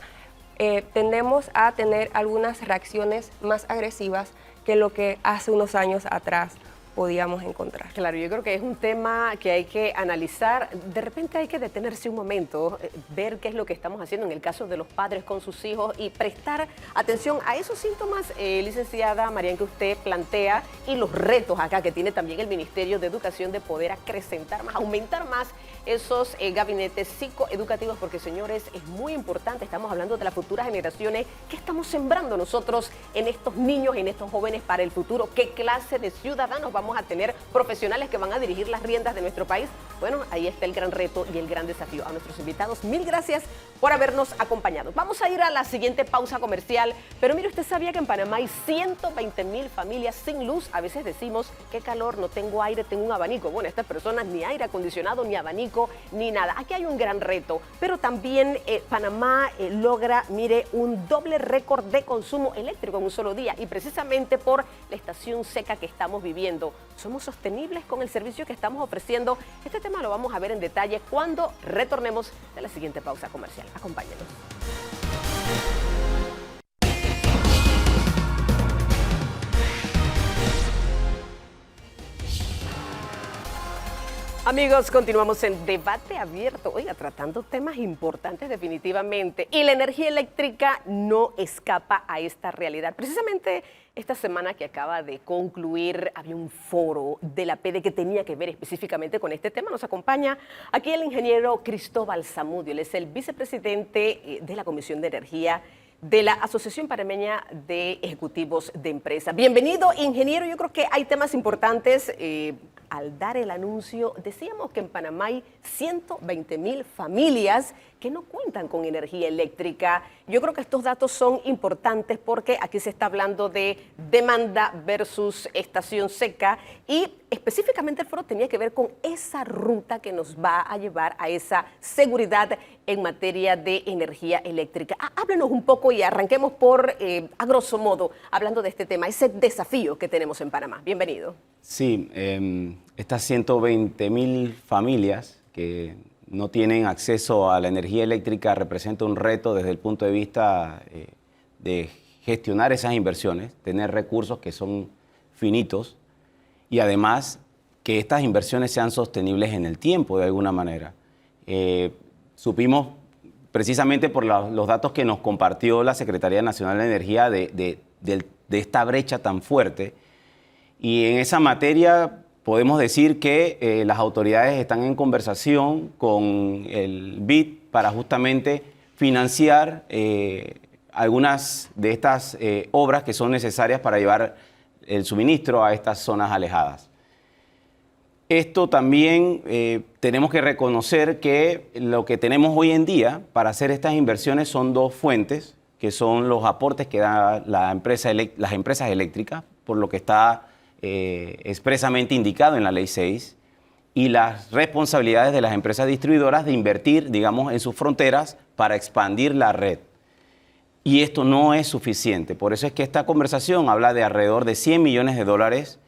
[SPEAKER 6] tendemos a tener algunas reacciones más agresivas que lo que hace unos años atrás podíamos encontrar.
[SPEAKER 2] Claro, yo creo que es un tema que hay que analizar. De repente hay que detenerse un momento, ver qué es lo que estamos haciendo en el caso de los padres con sus hijos y prestar atención a esos síntomas, licenciada Marian, que usted plantea, y los retos acá que tiene también el Ministerio de Educación de poder acrecentar más, aumentar más esos gabinetes psicoeducativos, porque, señores, es muy importante, estamos hablando de las futuras generaciones. ¿Qué estamos sembrando nosotros en estos niños, en estos jóvenes para el futuro? ¿Qué clase de ciudadanos vamos a tener, profesionales que van a dirigir las riendas de nuestro país? Bueno, ahí está el gran reto y el gran desafío. A nuestros invitados, mil gracias por habernos acompañado. Vamos a ir a la siguiente pausa comercial, pero mire, ¿usted sabía que en Panamá hay 120,000 familias sin luz? A veces decimos, qué calor, no tengo aire, tengo un abanico. Bueno, estas personas ni aire acondicionado, ni abanico, ni nada. Aquí hay un gran reto, pero también Panamá logra, mire, un doble récord de consumo eléctrico en un solo día, y precisamente por la estación seca que estamos viviendo. ¿Somos sostenibles con el servicio que estamos ofreciendo? Este tema lo vamos a ver en detalle cuando retornemos de la siguiente pausa comercial. Acompáñenos. Amigos, continuamos en Debate Abierto. Oiga, tratando temas importantes definitivamente. Y la energía eléctrica no escapa a esta realidad. Precisamente esta semana que acaba de concluir, había un foro de la PD que tenía que ver específicamente con este tema. Nos acompaña aquí el ingeniero Cristóbal Zamudio. Él es el vicepresidente de la Comisión de Energía de la Asociación Panameña de Ejecutivos de Empresa. Bienvenido, ingeniero. Yo creo que hay temas importantes. Al dar el anuncio, decíamos que en Panamá hay 120,000 familias que no cuentan con energía eléctrica. Yo creo que estos datos son importantes porque aquí se está hablando de demanda versus estación seca y específicamente el foro tenía que ver con esa ruta que nos va a llevar a esa seguridad en materia de energía eléctrica. Háblenos un poco y arranquemos por, a grosso modo, hablando de este tema, ese desafío que tenemos en Panamá. Bienvenido.
[SPEAKER 7] Sí, estas 120,000 familias que no tienen acceso a la energía eléctrica representa un reto desde el punto de vista de gestionar esas inversiones, tener recursos que son finitos y además que estas inversiones sean sostenibles en el tiempo de alguna manera. Supimos precisamente por los datos que nos compartió la Secretaría Nacional de Energía de esta brecha tan fuerte. Y en esa materia podemos decir que las autoridades están en conversación con el BID para justamente financiar algunas de estas obras que son necesarias para llevar el suministro a estas zonas alejadas. Esto también tenemos que reconocer que lo que tenemos hoy en día para hacer estas inversiones son dos fuentes, que son los aportes que da las empresas eléctricas, por lo que está expresamente indicado en la Ley 6, y las responsabilidades de las empresas distribuidoras de invertir, digamos, en sus fronteras para expandir la red. Y esto no es suficiente. Por eso es que esta conversación habla de alrededor de $100 millones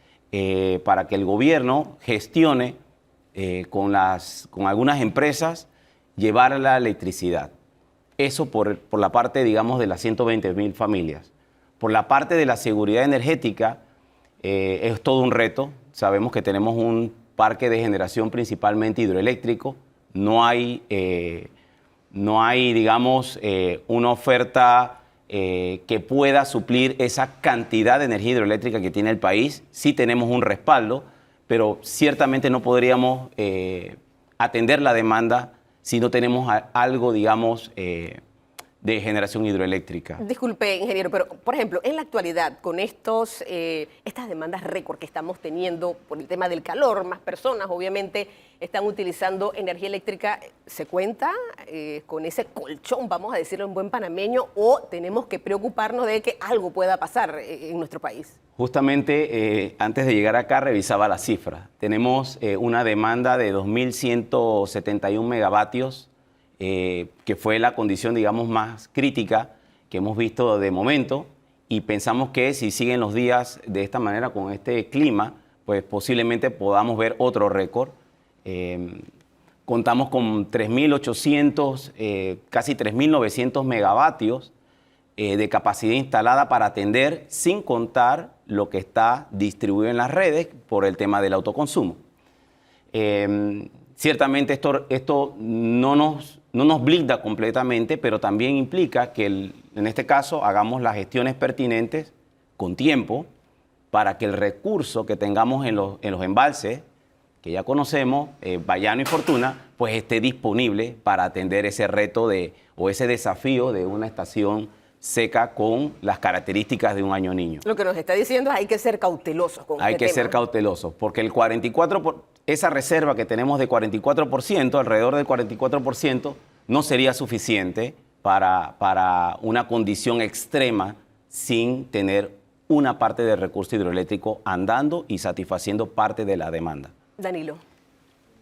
[SPEAKER 7] para que el gobierno gestione con algunas empresas llevar la electricidad. Eso por la parte, digamos, de las 120,000 familias. Por la parte de la seguridad energética, es todo un reto. Sabemos que tenemos un parque de generación principalmente hidroeléctrico. No hay, digamos, una oferta que pueda suplir esa cantidad de energía hidroeléctrica que tiene el país. Sí tenemos un respaldo, pero ciertamente no podríamos atender la demanda si no tenemos algo, digamos, de generación hidroeléctrica.
[SPEAKER 2] Disculpe, ingeniero, pero por ejemplo, en la actualidad, con estas demandas récord que estamos teniendo por el tema del calor, más personas obviamente están utilizando energía eléctrica, ¿se cuenta con ese colchón, vamos a decirlo en buen panameño, o tenemos que preocuparnos de que algo pueda pasar en nuestro país?
[SPEAKER 7] Justamente antes de llegar acá revisaba las cifras. Tenemos una demanda de 2.171 megavatios, que fue la condición, digamos, más crítica que hemos visto de momento, y pensamos que si siguen los días de esta manera con este clima, pues posiblemente podamos ver otro récord. Contamos con 3.800, casi 3.900 megavatios de capacidad instalada para atender, sin contar lo que está distribuido en las redes por el tema del autoconsumo. Ciertamente esto no nos blinda completamente, pero también implica que en este caso hagamos las gestiones pertinentes con tiempo para que el recurso que tengamos en los embalses, que ya conocemos, Bayano y Fortuna, pues esté disponible para atender ese reto o ese desafío de una estación seca con las características de un año niño.
[SPEAKER 2] Lo que nos está diciendo es que hay que ser cautelosos con
[SPEAKER 7] Hay
[SPEAKER 2] este
[SPEAKER 7] que
[SPEAKER 2] tema.
[SPEAKER 7] ser cautelosos, porque esa reserva que tenemos de 44%, alrededor del 44%, no sería suficiente para una condición extrema sin tener una parte del recurso hidroeléctrico andando y satisfaciendo parte de la demanda.
[SPEAKER 2] Danilo.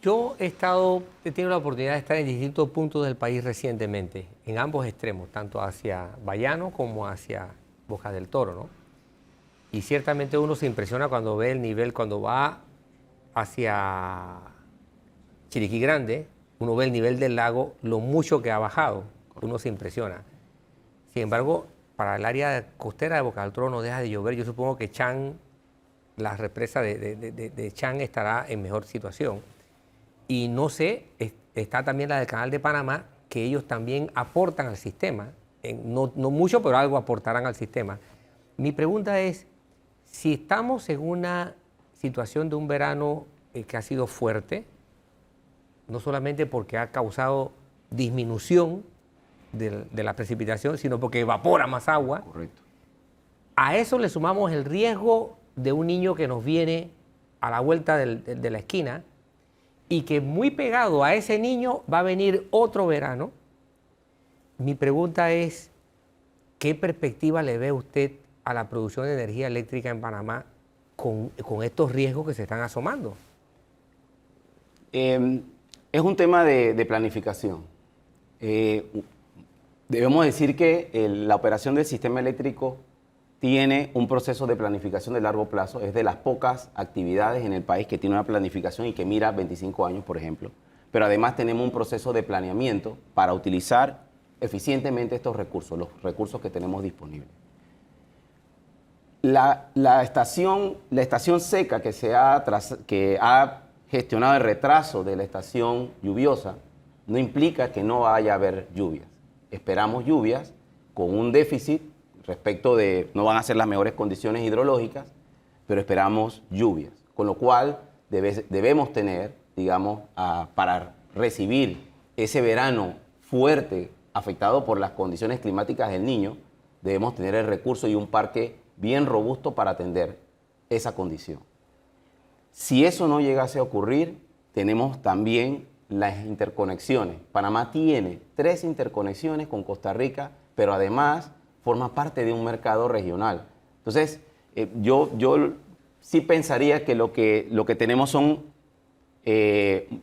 [SPEAKER 4] Yo he tenido la oportunidad de estar en distintos puntos del país recientemente, en ambos extremos, tanto hacia Bayano como hacia Bocas del Toro, ¿no? Y ciertamente uno se impresiona cuando ve el nivel, cuando va hacia Chiriquí Grande, uno ve el nivel del lago, lo mucho que ha bajado, uno se impresiona. Sin embargo, para el área costera de Bocas del Toro no deja de llover. Yo supongo que la represa de Chan estará en mejor situación. Y no sé, está también la del Canal de Panamá, que ellos también aportan al sistema. No mucho, pero algo aportarán al sistema. Mi pregunta es, si estamos en una situación de un verano que ha sido fuerte, no solamente porque ha causado disminución de la precipitación, sino porque evapora más agua.
[SPEAKER 7] Correcto.
[SPEAKER 4] A eso le sumamos el riesgo de un niño que nos viene a la vuelta de la esquina y que muy pegado a ese niño va a venir otro verano. Mi pregunta es, ¿qué perspectiva le ve usted a la producción de energía eléctrica en Panamá con estos riesgos que se están asomando?
[SPEAKER 7] Es un tema de planificación. Debemos decir que la operación del sistema eléctrico tiene un proceso de planificación de largo plazo. Es de las pocas actividades en el país que tiene una planificación y que mira 25 años, por ejemplo. Pero además tenemos un proceso de planeamiento para utilizar eficientemente estos recursos, los recursos que tenemos disponibles. La estación seca que ha gestionado el retraso de la estación lluviosa no implica que no vaya a haber lluvias. Esperamos lluvias con un déficit respecto de, no van a ser las mejores condiciones hidrológicas, pero esperamos lluvias, con lo cual debemos tener, digamos, para recibir ese verano fuerte afectado por las condiciones climáticas del Niño, debemos tener el recurso y un parque bien robusto para atender esa condición. Si eso no llegase a ocurrir, tenemos también las interconexiones. Panamá tiene 3 interconexiones con Costa Rica, pero además forma parte de un mercado regional. Entonces, yo sí pensaría que lo que tenemos son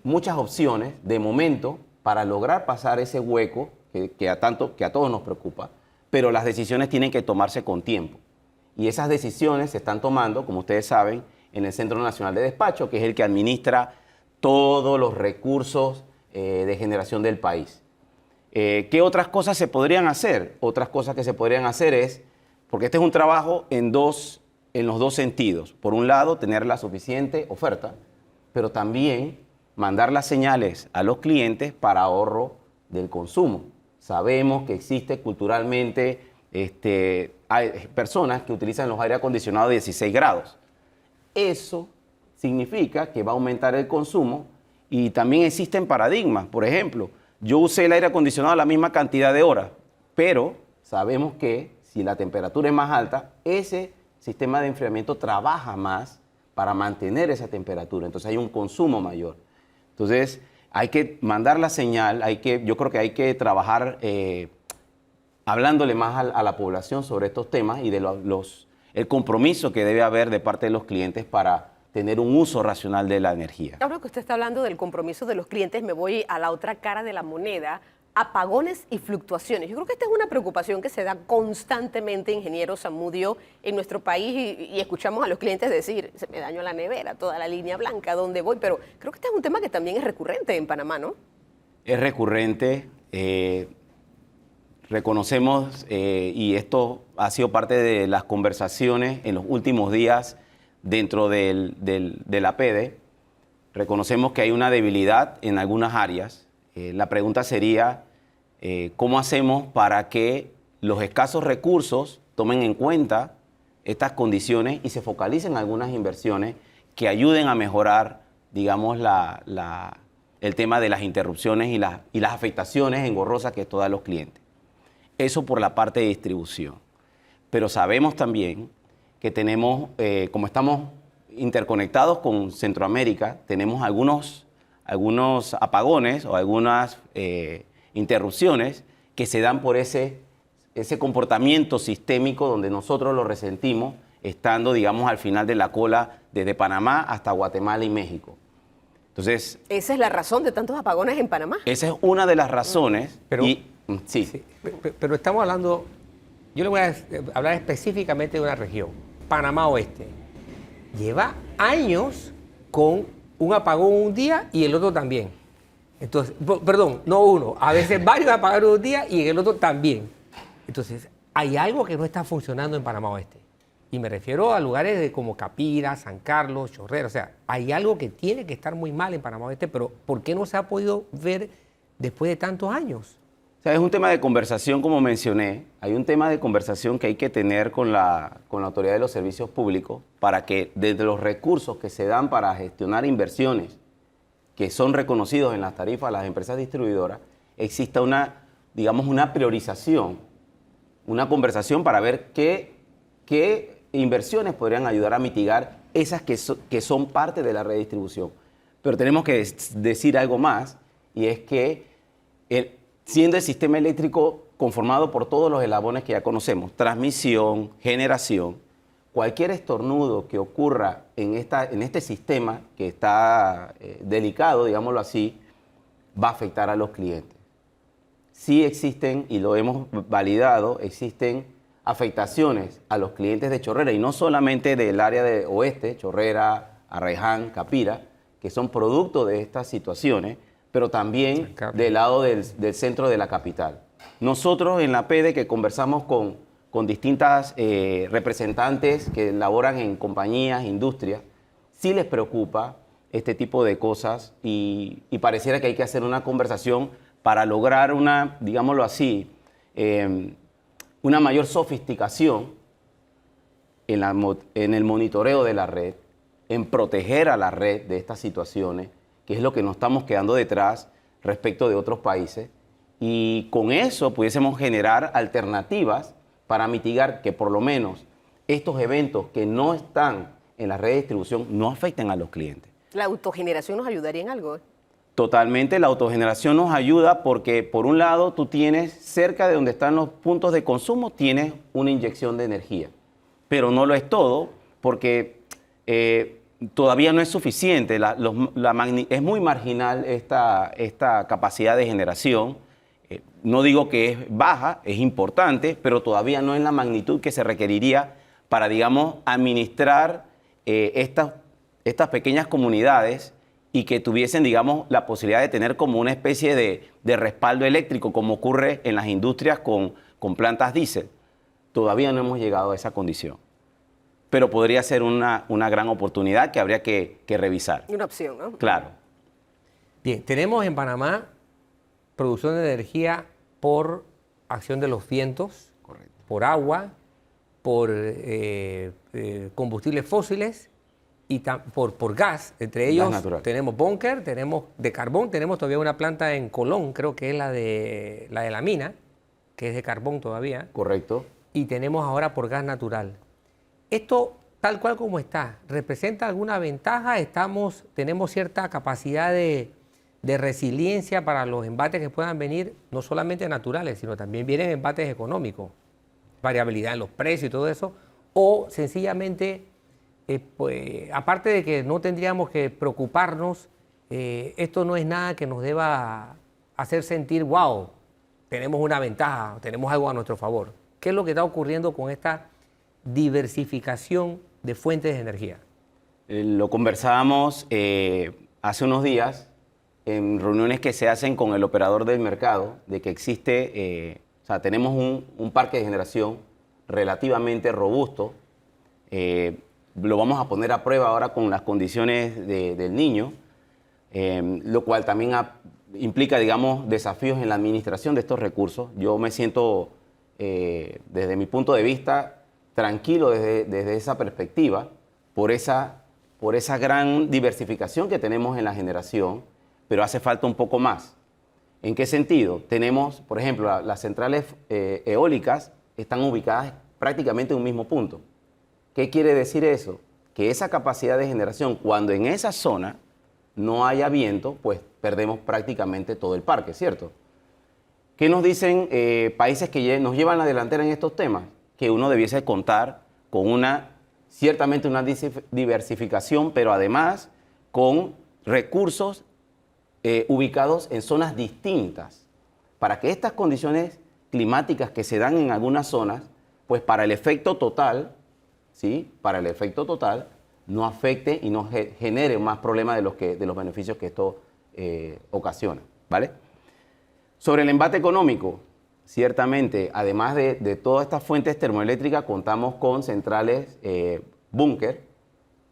[SPEAKER 7] muchas opciones de momento para lograr pasar ese hueco que a todos nos preocupa, pero las decisiones tienen que tomarse con tiempo. Y esas decisiones se están tomando, como ustedes saben, en el Centro Nacional de Despacho, que es el que administra todos los recursos de generación del país. ¿Qué otras cosas se podrían hacer? Otras cosas que se podrían hacer es, porque este es un trabajo en los dos sentidos. Por un lado, tener la suficiente oferta, pero también mandar las señales a los clientes para ahorro del consumo. Sabemos que existe culturalmente, hay personas que utilizan los aire acondicionados de 16 grados. Eso significa que va a aumentar el consumo y también existen paradigmas. Por ejemplo, yo usé el aire acondicionado la misma cantidad de horas, pero sabemos que si la temperatura es más alta, ese sistema de enfriamiento trabaja más para mantener esa temperatura. Entonces hay un consumo mayor. Entonces hay que mandar la señal, yo creo que hay que trabajar hablándole más a la población sobre estos temas y de el compromiso que debe haber de parte de los clientes para tener un uso racional de la energía.
[SPEAKER 2] Ahora que usted está hablando del compromiso de los clientes, me voy a la otra cara de la moneda, apagones y fluctuaciones. Yo creo que esta es una preocupación que se da constantemente, ingeniero Zamudio, en nuestro país y escuchamos a los clientes decir, se me dañó la nevera, toda la línea blanca, ¿dónde voy? Pero creo que este es un tema que también es recurrente en Panamá, ¿no?
[SPEAKER 7] Es recurrente, reconocemos, y esto ha sido parte de las conversaciones en los últimos días dentro de la PEDE, reconocemos que hay una debilidad en algunas áreas. La pregunta sería, ¿cómo hacemos para que los escasos recursos tomen en cuenta estas condiciones y se focalicen algunas inversiones que ayuden a mejorar, digamos, el tema de las interrupciones y las afectaciones engorrosas que esto da a los clientes? Eso por la parte de distribución. Pero sabemos también que tenemos, como estamos interconectados con Centroamérica, tenemos algunos apagones o algunas interrupciones que se dan por ese comportamiento sistémico donde nosotros lo resentimos estando, digamos, al final de la cola desde Panamá hasta Guatemala y México. Entonces,
[SPEAKER 2] ¿esa es la razón de tantos apagones en Panamá?
[SPEAKER 7] Esa es una de las razones.
[SPEAKER 4] Pero,
[SPEAKER 7] sí.
[SPEAKER 4] Pero estamos hablando, yo le voy a hablar específicamente de una región, Panamá Oeste. Lleva años con un apagón un día y el otro también. Entonces, perdón, no uno, a veces varios apagones un día y en el otro también. Entonces, hay algo que no está funcionando en Panamá Oeste. Y me refiero a lugares como Capira, San Carlos, Chorrera. O sea, hay algo que tiene que estar muy mal en Panamá Oeste, pero ¿por qué no se ha podido ver después de tantos años?
[SPEAKER 7] O sea, es un tema de conversación, como mencioné. Hay un tema de conversación que hay que tener con la Autoridad de los Servicios Públicos para que desde los recursos que se dan para gestionar inversiones que son reconocidos en las tarifas de las empresas distribuidoras, exista una, digamos, una priorización, una conversación para ver qué inversiones podrían ayudar a mitigar esas que son parte de la redistribución. Pero tenemos que decir algo más, y es que siendo el sistema eléctrico conformado por todos los eslabones que ya conocemos, transmisión, generación, cualquier estornudo que ocurra en este sistema que está delicado, digámoslo así, va a afectar a los clientes. Sí existen, y lo hemos validado, existen afectaciones a los clientes de Chorrera, y no solamente del área de oeste, Chorrera, Arraiján, Capira, que son producto de estas situaciones, pero también del lado del centro de la capital. Nosotros en la PEDE, que conversamos con distintas representantes que laboran en compañías, industrias, sí les preocupa este tipo de cosas, y pareciera que hay que hacer una conversación para lograr una, digámoslo así, una mayor sofisticación en el monitoreo de la red, en proteger a la red de estas situaciones, que es lo que nos estamos quedando detrás respecto de otros países, y con eso pudiésemos generar alternativas para mitigar que por lo menos estos eventos que no están en la red de distribución no afecten a los clientes.
[SPEAKER 2] ¿La autogeneración nos ayudaría en algo?
[SPEAKER 7] Totalmente, la autogeneración nos ayuda porque por un lado tú tienes cerca de donde están los puntos de consumo, tienes una inyección de energía, pero no lo es todo porque todavía no es suficiente, es muy marginal esta capacidad de generación. No digo que es baja, es importante, pero todavía no en la magnitud que se requeriría para, digamos, administrar estas pequeñas comunidades y que tuviesen, digamos, la posibilidad de tener como una especie de respaldo eléctrico, como ocurre en las industrias con plantas diésel. Todavía no hemos llegado a esa condición, pero podría ser una gran oportunidad que habría que revisar.
[SPEAKER 2] Una opción, ¿no?
[SPEAKER 7] Claro.
[SPEAKER 4] Bien, tenemos en Panamá producción de energía por acción de los vientos,
[SPEAKER 7] Correcto.
[SPEAKER 4] por agua, por combustibles fósiles y por gas. Entre ellos tenemos búnker, tenemos de carbón, tenemos todavía una planta en Colón, creo que es la de la mina, que es de carbón todavía.
[SPEAKER 7] Correcto.
[SPEAKER 4] Y tenemos ahora por gas natural. Esto, tal cual como está, ¿representa alguna ventaja? ¿Tenemos cierta capacidad de resiliencia para los embates que puedan venir, no solamente naturales, sino también vienen embates económicos, variabilidad en los precios y todo eso? O sencillamente, pues, aparte de que no tendríamos que preocuparnos, esto no es nada que nos deba hacer sentir, wow, tenemos una ventaja, tenemos algo a nuestro favor. ¿Qué es lo que está ocurriendo con esta diversificación de fuentes de energía?
[SPEAKER 7] Lo conversábamos hace unos días en reuniones que se hacen con el operador del mercado, de que existe, o sea, tenemos un parque de generación relativamente robusto. Lo vamos a poner a prueba ahora con las condiciones del Niño, lo cual también implica, digamos, desafíos en la administración de estos recursos. Yo me siento, desde mi punto de vista, tranquilo desde esa perspectiva, por esa gran diversificación que tenemos en la generación, pero hace falta un poco más. ¿En qué sentido? Tenemos, por ejemplo, las centrales eólicas están ubicadas prácticamente en un mismo punto. ¿Qué quiere decir eso? Que esa capacidad de generación, cuando en esa zona no haya viento, pues perdemos prácticamente todo el parque, ¿cierto? ¿Qué nos dicen países que nos llevan a la delantera en estos temas? Que uno debiese contar con ciertamente una diversificación, pero además con recursos ubicados en zonas distintas, para que estas condiciones climáticas que se dan en algunas zonas, pues para el efecto total, ¿sí? Para el efecto total, no afecte y no genere más problemas de los beneficios que esto ocasiona, ¿vale? Sobre el embate económico, ciertamente, además de todas estas fuentes termoeléctricas, contamos con centrales búnker,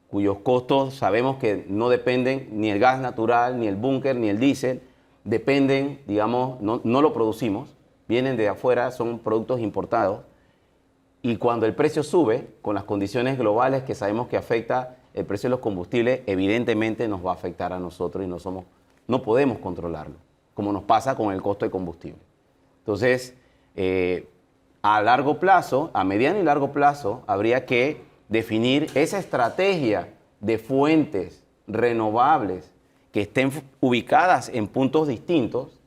[SPEAKER 7] cuyos costos sabemos que no dependen ni el gas natural, ni el búnker, ni el diésel, dependen, digamos, no lo producimos, vienen de afuera, son productos importados. Y cuando el precio sube, con las condiciones globales que sabemos que afecta el precio de los combustibles, evidentemente nos va a afectar a nosotros y no podemos controlarlo, como nos pasa con el costo de combustible. Entonces, a largo plazo, a mediano y largo plazo, habría que definir esa estrategia de fuentes renovables que estén ubicadas en puntos distintos,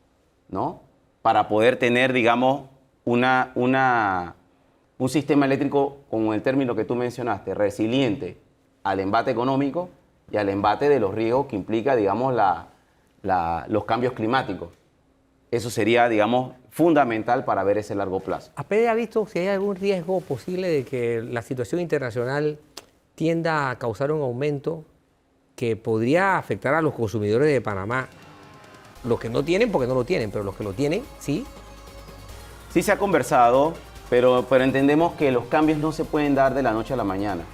[SPEAKER 7] ¿no? Para poder tener, digamos, un sistema eléctrico, como el término que tú mencionaste, resiliente al embate económico y al embate de los riesgos que implica, digamos, los cambios climáticos. Eso sería, digamos, fundamental para ver ese largo plazo.
[SPEAKER 4] ¿APD ha visto si hay algún riesgo posible de que la situación internacional tienda a causar un aumento que podría afectar a los consumidores de Panamá? Los que no tienen, porque no lo tienen, pero los que lo tienen, sí.
[SPEAKER 7] Sí se ha conversado, pero entendemos que los cambios no se pueden dar de la noche a la mañana.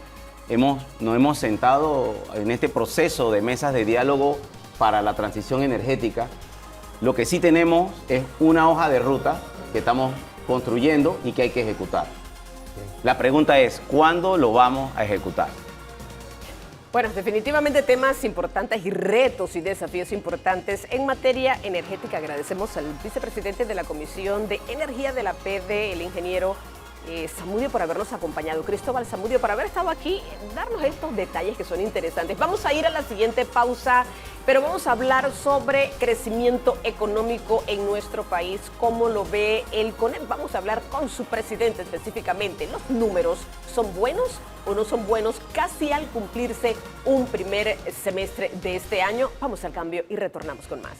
[SPEAKER 7] Nos hemos sentado en este proceso de mesas de diálogo para la transición energética. Lo que sí tenemos es una hoja de ruta que estamos construyendo y que hay que ejecutar. La pregunta es, ¿cuándo lo vamos a ejecutar?
[SPEAKER 2] Bueno, definitivamente temas importantes y retos y desafíos importantes en materia energética. Agradecemos al vicepresidente de la Comisión de Energía de la APD, el ingeniero Zamudio, por habernos acompañado. Cristóbal Zamudio, por haber estado aquí, darnos estos detalles que son interesantes. Vamos a ir a la siguiente pausa, pero vamos a hablar sobre crecimiento económico en nuestro país, cómo lo ve el CONEP. Vamos a hablar con su presidente específicamente. ¿Los números son buenos o no son buenos casi al cumplirse un primer semestre de este año? Vamos al cambio y retornamos con más.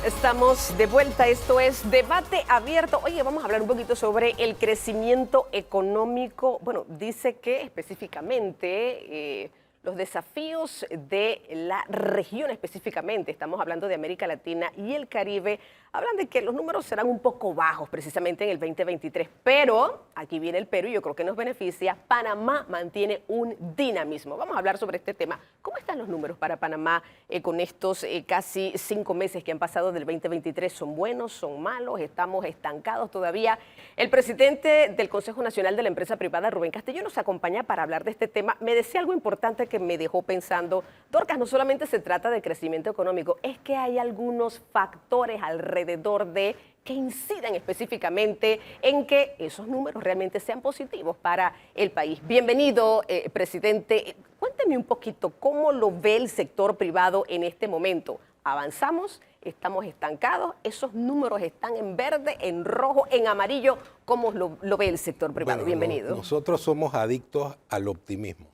[SPEAKER 2] Estamos de vuelta, esto es Debate Abierto. Oye, vamos a hablar un poquito sobre el crecimiento económico. Bueno, dice que específicamente los desafíos de la región específicamente, estamos hablando de América Latina y el Caribe, hablan de que los números serán un poco bajos precisamente en el 2023, pero, aquí viene el pero y yo creo que nos beneficia, Panamá mantiene un dinamismo. Vamos a hablar sobre este tema. ¿Cómo están los números para Panamá con estos casi 5 meses que han pasado del 2023? ¿Son buenos, son malos? ¿Estamos estancados todavía? El presidente del Consejo Nacional de la Empresa Privada, Rubén Castillo, nos acompaña para hablar de este tema. Me decía algo importante que me dejó pensando, Dorcas, no solamente se trata de crecimiento económico, es que hay algunos factores alrededor de que inciden específicamente en que esos números realmente sean positivos para el país. Bienvenido, presidente. Cuénteme un poquito cómo lo ve el sector privado en este momento. ¿Avanzamos? ¿Estamos estancados? ¿Esos números están en verde, en rojo, en amarillo? ¿Cómo lo ve el sector privado?
[SPEAKER 8] Bueno,
[SPEAKER 2] Bienvenido.
[SPEAKER 8] Nosotros somos adictos al optimismo.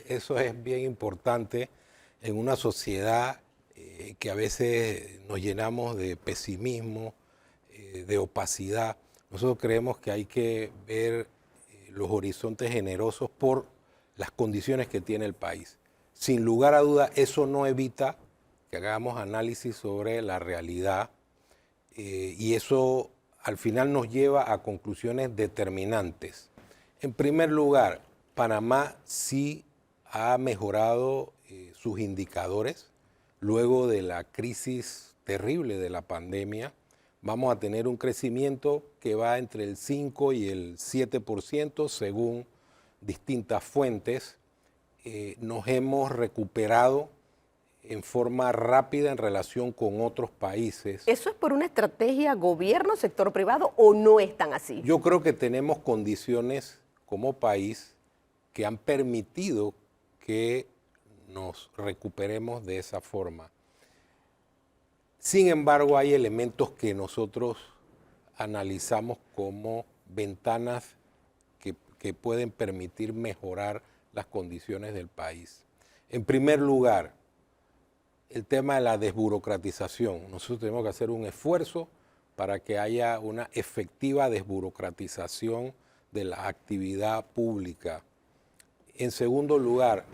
[SPEAKER 8] Eso es bien importante en una sociedad que a veces nos llenamos de pesimismo, de opacidad. Nosotros creemos que hay que ver los horizontes generosos por las condiciones que tiene el país. Sin lugar a duda, eso no evita que hagamos análisis sobre la realidad y eso al final nos lleva a conclusiones determinantes. En primer lugar, Panamá sí ha mejorado sus indicadores luego de la crisis terrible de la pandemia. Vamos a tener un crecimiento que va entre el 5 y el 7% según distintas fuentes. Nos hemos recuperado en forma rápida en relación con otros países.
[SPEAKER 2] ¿Eso es por una estrategia gobierno, sector privado o no es tan así?
[SPEAKER 8] Yo creo que tenemos condiciones como país que han permitido que nos recuperemos de esa forma. Sin embargo, hay elementos que nosotros analizamos como ventanas que pueden permitir mejorar las condiciones del país. En primer lugar, el tema de la desburocratización. Nosotros tenemos que hacer un esfuerzo para que haya una efectiva desburocratización de la actividad pública. En segundo lugar,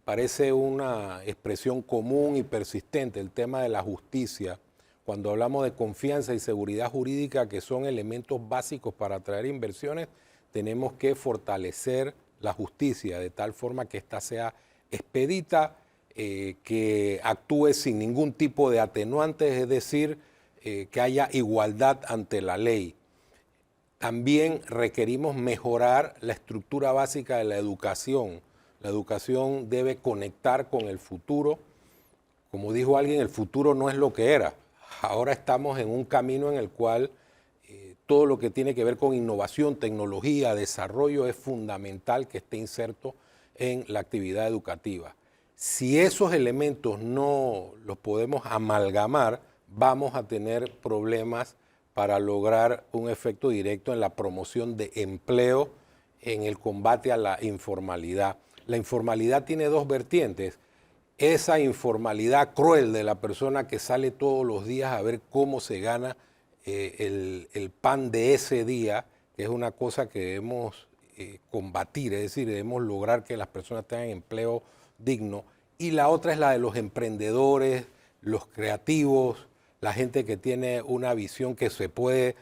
[SPEAKER 8] parece una expresión común y persistente el tema de la justicia. Cuando hablamos de confianza y seguridad jurídica, que son elementos básicos para atraer inversiones, tenemos que fortalecer la justicia de tal forma que ésta sea expedita, que actúe sin ningún tipo de atenuantes, es decir, que haya igualdad ante la ley. También requerimos mejorar la estructura básica de la educación. La educación debe conectar con el futuro. Como dijo alguien, el futuro no es lo que era. Ahora estamos en un camino en el cual todo lo que tiene que ver con innovación, tecnología, desarrollo es fundamental que esté inserto en la actividad educativa. Si esos elementos no los podemos amalgamar, vamos a tener problemas para lograr un efecto directo en la promoción de empleo, en el combate a la informalidad. La informalidad tiene dos vertientes. Esa informalidad cruel de la persona que sale todos los días a ver cómo se gana el pan de ese día, que es una cosa que debemos combatir, es decir, debemos lograr que las personas tengan empleo digno. Y la otra es la de los emprendedores, los creativos, la gente que tiene una visión que se puede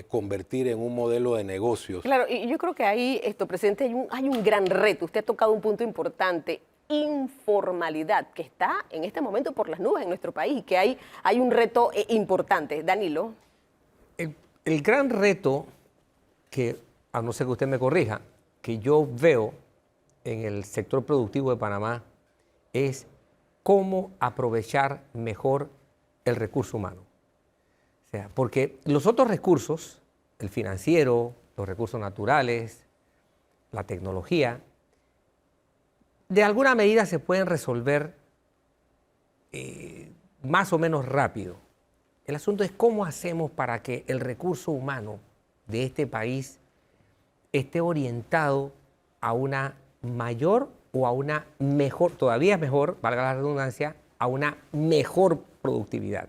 [SPEAKER 8] convertir en un modelo de negocios.
[SPEAKER 2] Claro, y yo creo que ahí, presidente, hay un gran reto. Usted ha tocado un punto importante, informalidad, que está en este momento por las nubes en nuestro país, que hay un reto importante. Danilo.
[SPEAKER 4] El gran reto que, a no ser que usted me corrija, que yo veo en el sector productivo de Panamá es cómo aprovechar mejor el recurso humano. O sea, porque los otros recursos, el financiero, los recursos naturales, la tecnología, de alguna medida se pueden resolver más o menos rápido. El asunto es cómo hacemos para que el recurso humano de este país esté orientado a una mayor o a una mejor, todavía mejor, valga la redundancia, a una mejor productividad.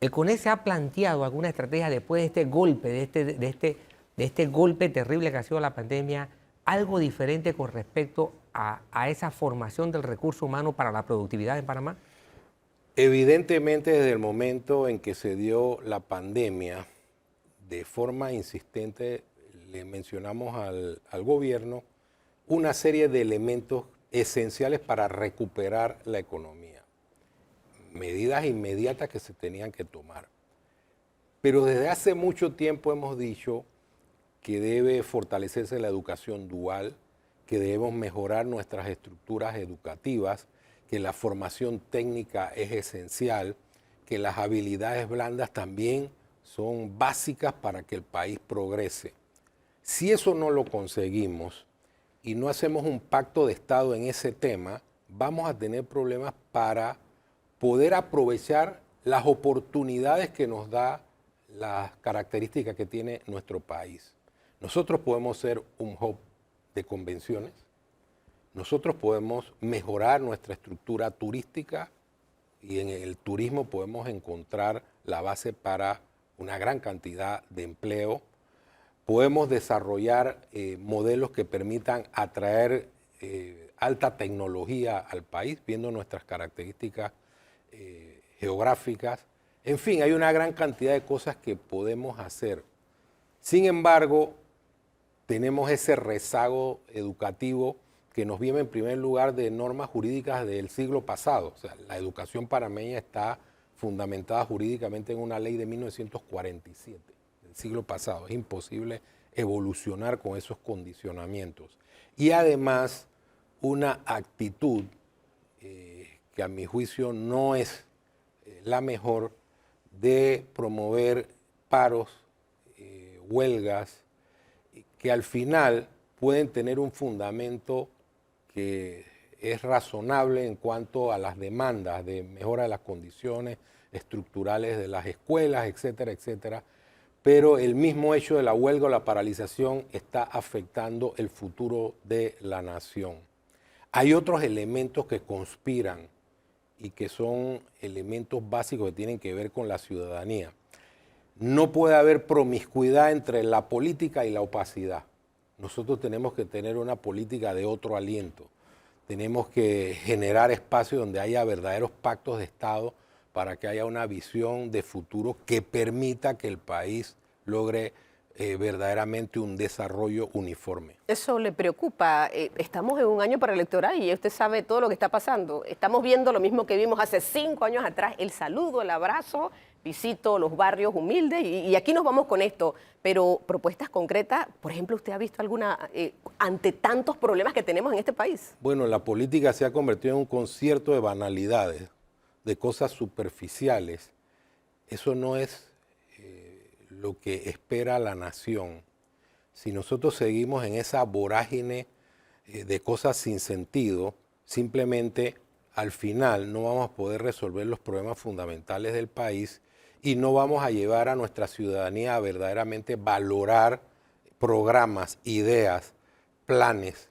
[SPEAKER 4] El CONES se ha planteado alguna estrategia después de este golpe, de este golpe terrible que ha sido la pandemia, algo diferente con respecto a esa formación del recurso humano para la productividad en Panamá.
[SPEAKER 8] Evidentemente, desde el momento en que se dio la pandemia, de forma insistente le mencionamos al gobierno una serie de elementos esenciales para recuperar la economía. Medidas inmediatas que se tenían que tomar. Pero desde hace mucho tiempo hemos dicho que debe fortalecerse la educación dual, que debemos mejorar nuestras estructuras educativas, que la formación técnica es esencial, que las habilidades blandas también son básicas para que el país progrese. Si eso no lo conseguimos y no hacemos un pacto de Estado en ese tema, vamos a tener problemas para poder aprovechar las oportunidades que nos da las características que tiene nuestro país. Nosotros podemos ser un hub de convenciones, nosotros podemos mejorar nuestra estructura turística y en el turismo podemos encontrar la base para una gran cantidad de empleo. Podemos desarrollar modelos que permitan atraer alta tecnología al país, viendo nuestras características geográficas. En fin, hay una gran cantidad de cosas que podemos hacer. Sin embargo, tenemos ese rezago educativo que nos viene en primer lugar de normas jurídicas del siglo pasado. O sea, la educación panameña está fundamentada jurídicamente en una ley de 1947, del siglo pasado. Es imposible evolucionar con esos condicionamientos. Y además, una actitud que a mi juicio no es la mejor de promover paros, huelgas, que al final pueden tener un fundamento que es razonable en cuanto a las demandas de mejora de las condiciones estructurales de las escuelas, etcétera, etcétera, pero el mismo hecho de la huelga o la paralización está afectando el futuro de la nación. Hay otros elementos que conspiran y que son elementos básicos que tienen que ver con la ciudadanía. No puede haber promiscuidad entre la política y la opacidad. nosotros tenemos que tener una política de otro aliento. Tenemos que generar espacios donde haya verdaderos pactos de Estado para que haya una visión de futuro que permita que el país logre verdaderamente un desarrollo uniforme.
[SPEAKER 2] Eso le preocupa. Estamos en un año preelectoral y usted sabe todo lo que está pasando. Estamos viendo lo mismo que vimos hace 5 años atrás, el saludo, el abrazo, visito los barrios humildes y aquí nos vamos con esto. Pero propuestas concretas, por ejemplo, ¿usted ha visto alguna ante tantos problemas que tenemos en este país?
[SPEAKER 8] Bueno, la política se ha convertido en un concierto de banalidades, de cosas superficiales. Eso no es lo que espera la nación. Si nosotros seguimos en esa vorágine de cosas sin sentido, simplemente al final no vamos a poder resolver los problemas fundamentales del país y no vamos a llevar a nuestra ciudadanía a verdaderamente valorar programas, ideas, planes,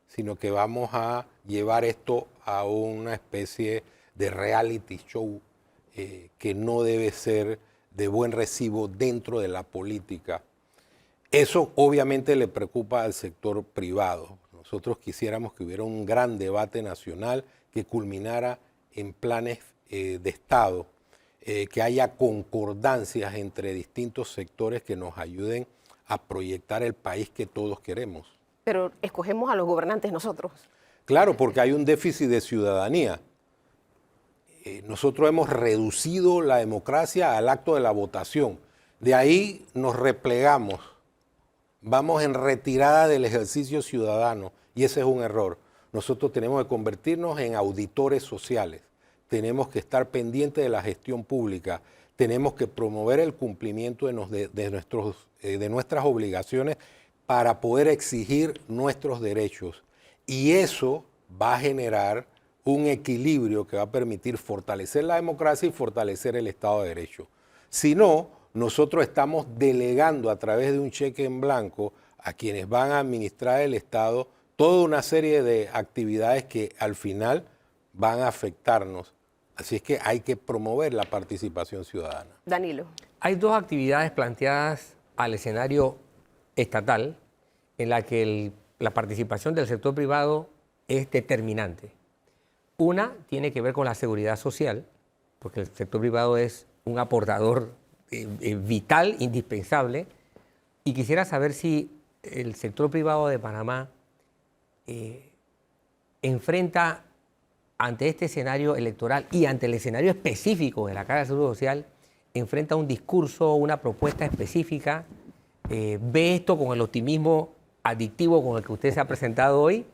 [SPEAKER 8] sino que vamos a llevar esto a una especie de reality show que no debe ser de buen recibo dentro de la política. Eso obviamente le preocupa al sector privado. Nosotros quisiéramos que hubiera un gran debate nacional que culminara en planes de Estado, que haya concordancias entre distintos sectores que nos ayuden a proyectar el país que todos queremos.
[SPEAKER 2] Pero escogemos a los gobernantes nosotros.
[SPEAKER 8] Claro, porque hay un déficit de ciudadanía. Nosotros hemos reducido la democracia al acto de la votación. De ahí nos replegamos. Vamos en retirada del ejercicio ciudadano y ese es un error. Nosotros tenemos que convertirnos en auditores sociales. Tenemos que estar pendientes de la gestión pública. Tenemos que promover el cumplimiento de nuestras obligaciones para poder exigir nuestros derechos. Y eso va a generar un equilibrio que va a permitir fortalecer la democracia y fortalecer el Estado de Derecho. Si no, nosotros estamos delegando a través de un cheque en blanco a quienes van a administrar el Estado toda una serie de actividades que al final van a afectarnos. Así es que hay que promover la participación ciudadana.
[SPEAKER 2] Danilo.
[SPEAKER 4] Hay 2 actividades planteadas al escenario estatal en la que la participación del sector privado es determinante. Una tiene que ver con la seguridad social, porque el sector privado es un aportador vital, indispensable, y quisiera saber si el sector privado de Panamá enfrenta ante este escenario electoral y ante el escenario específico de la Caja de Seguro Social, enfrenta un discurso, una propuesta específica, ve esto con el optimismo adictivo con el que usted se ha presentado hoy,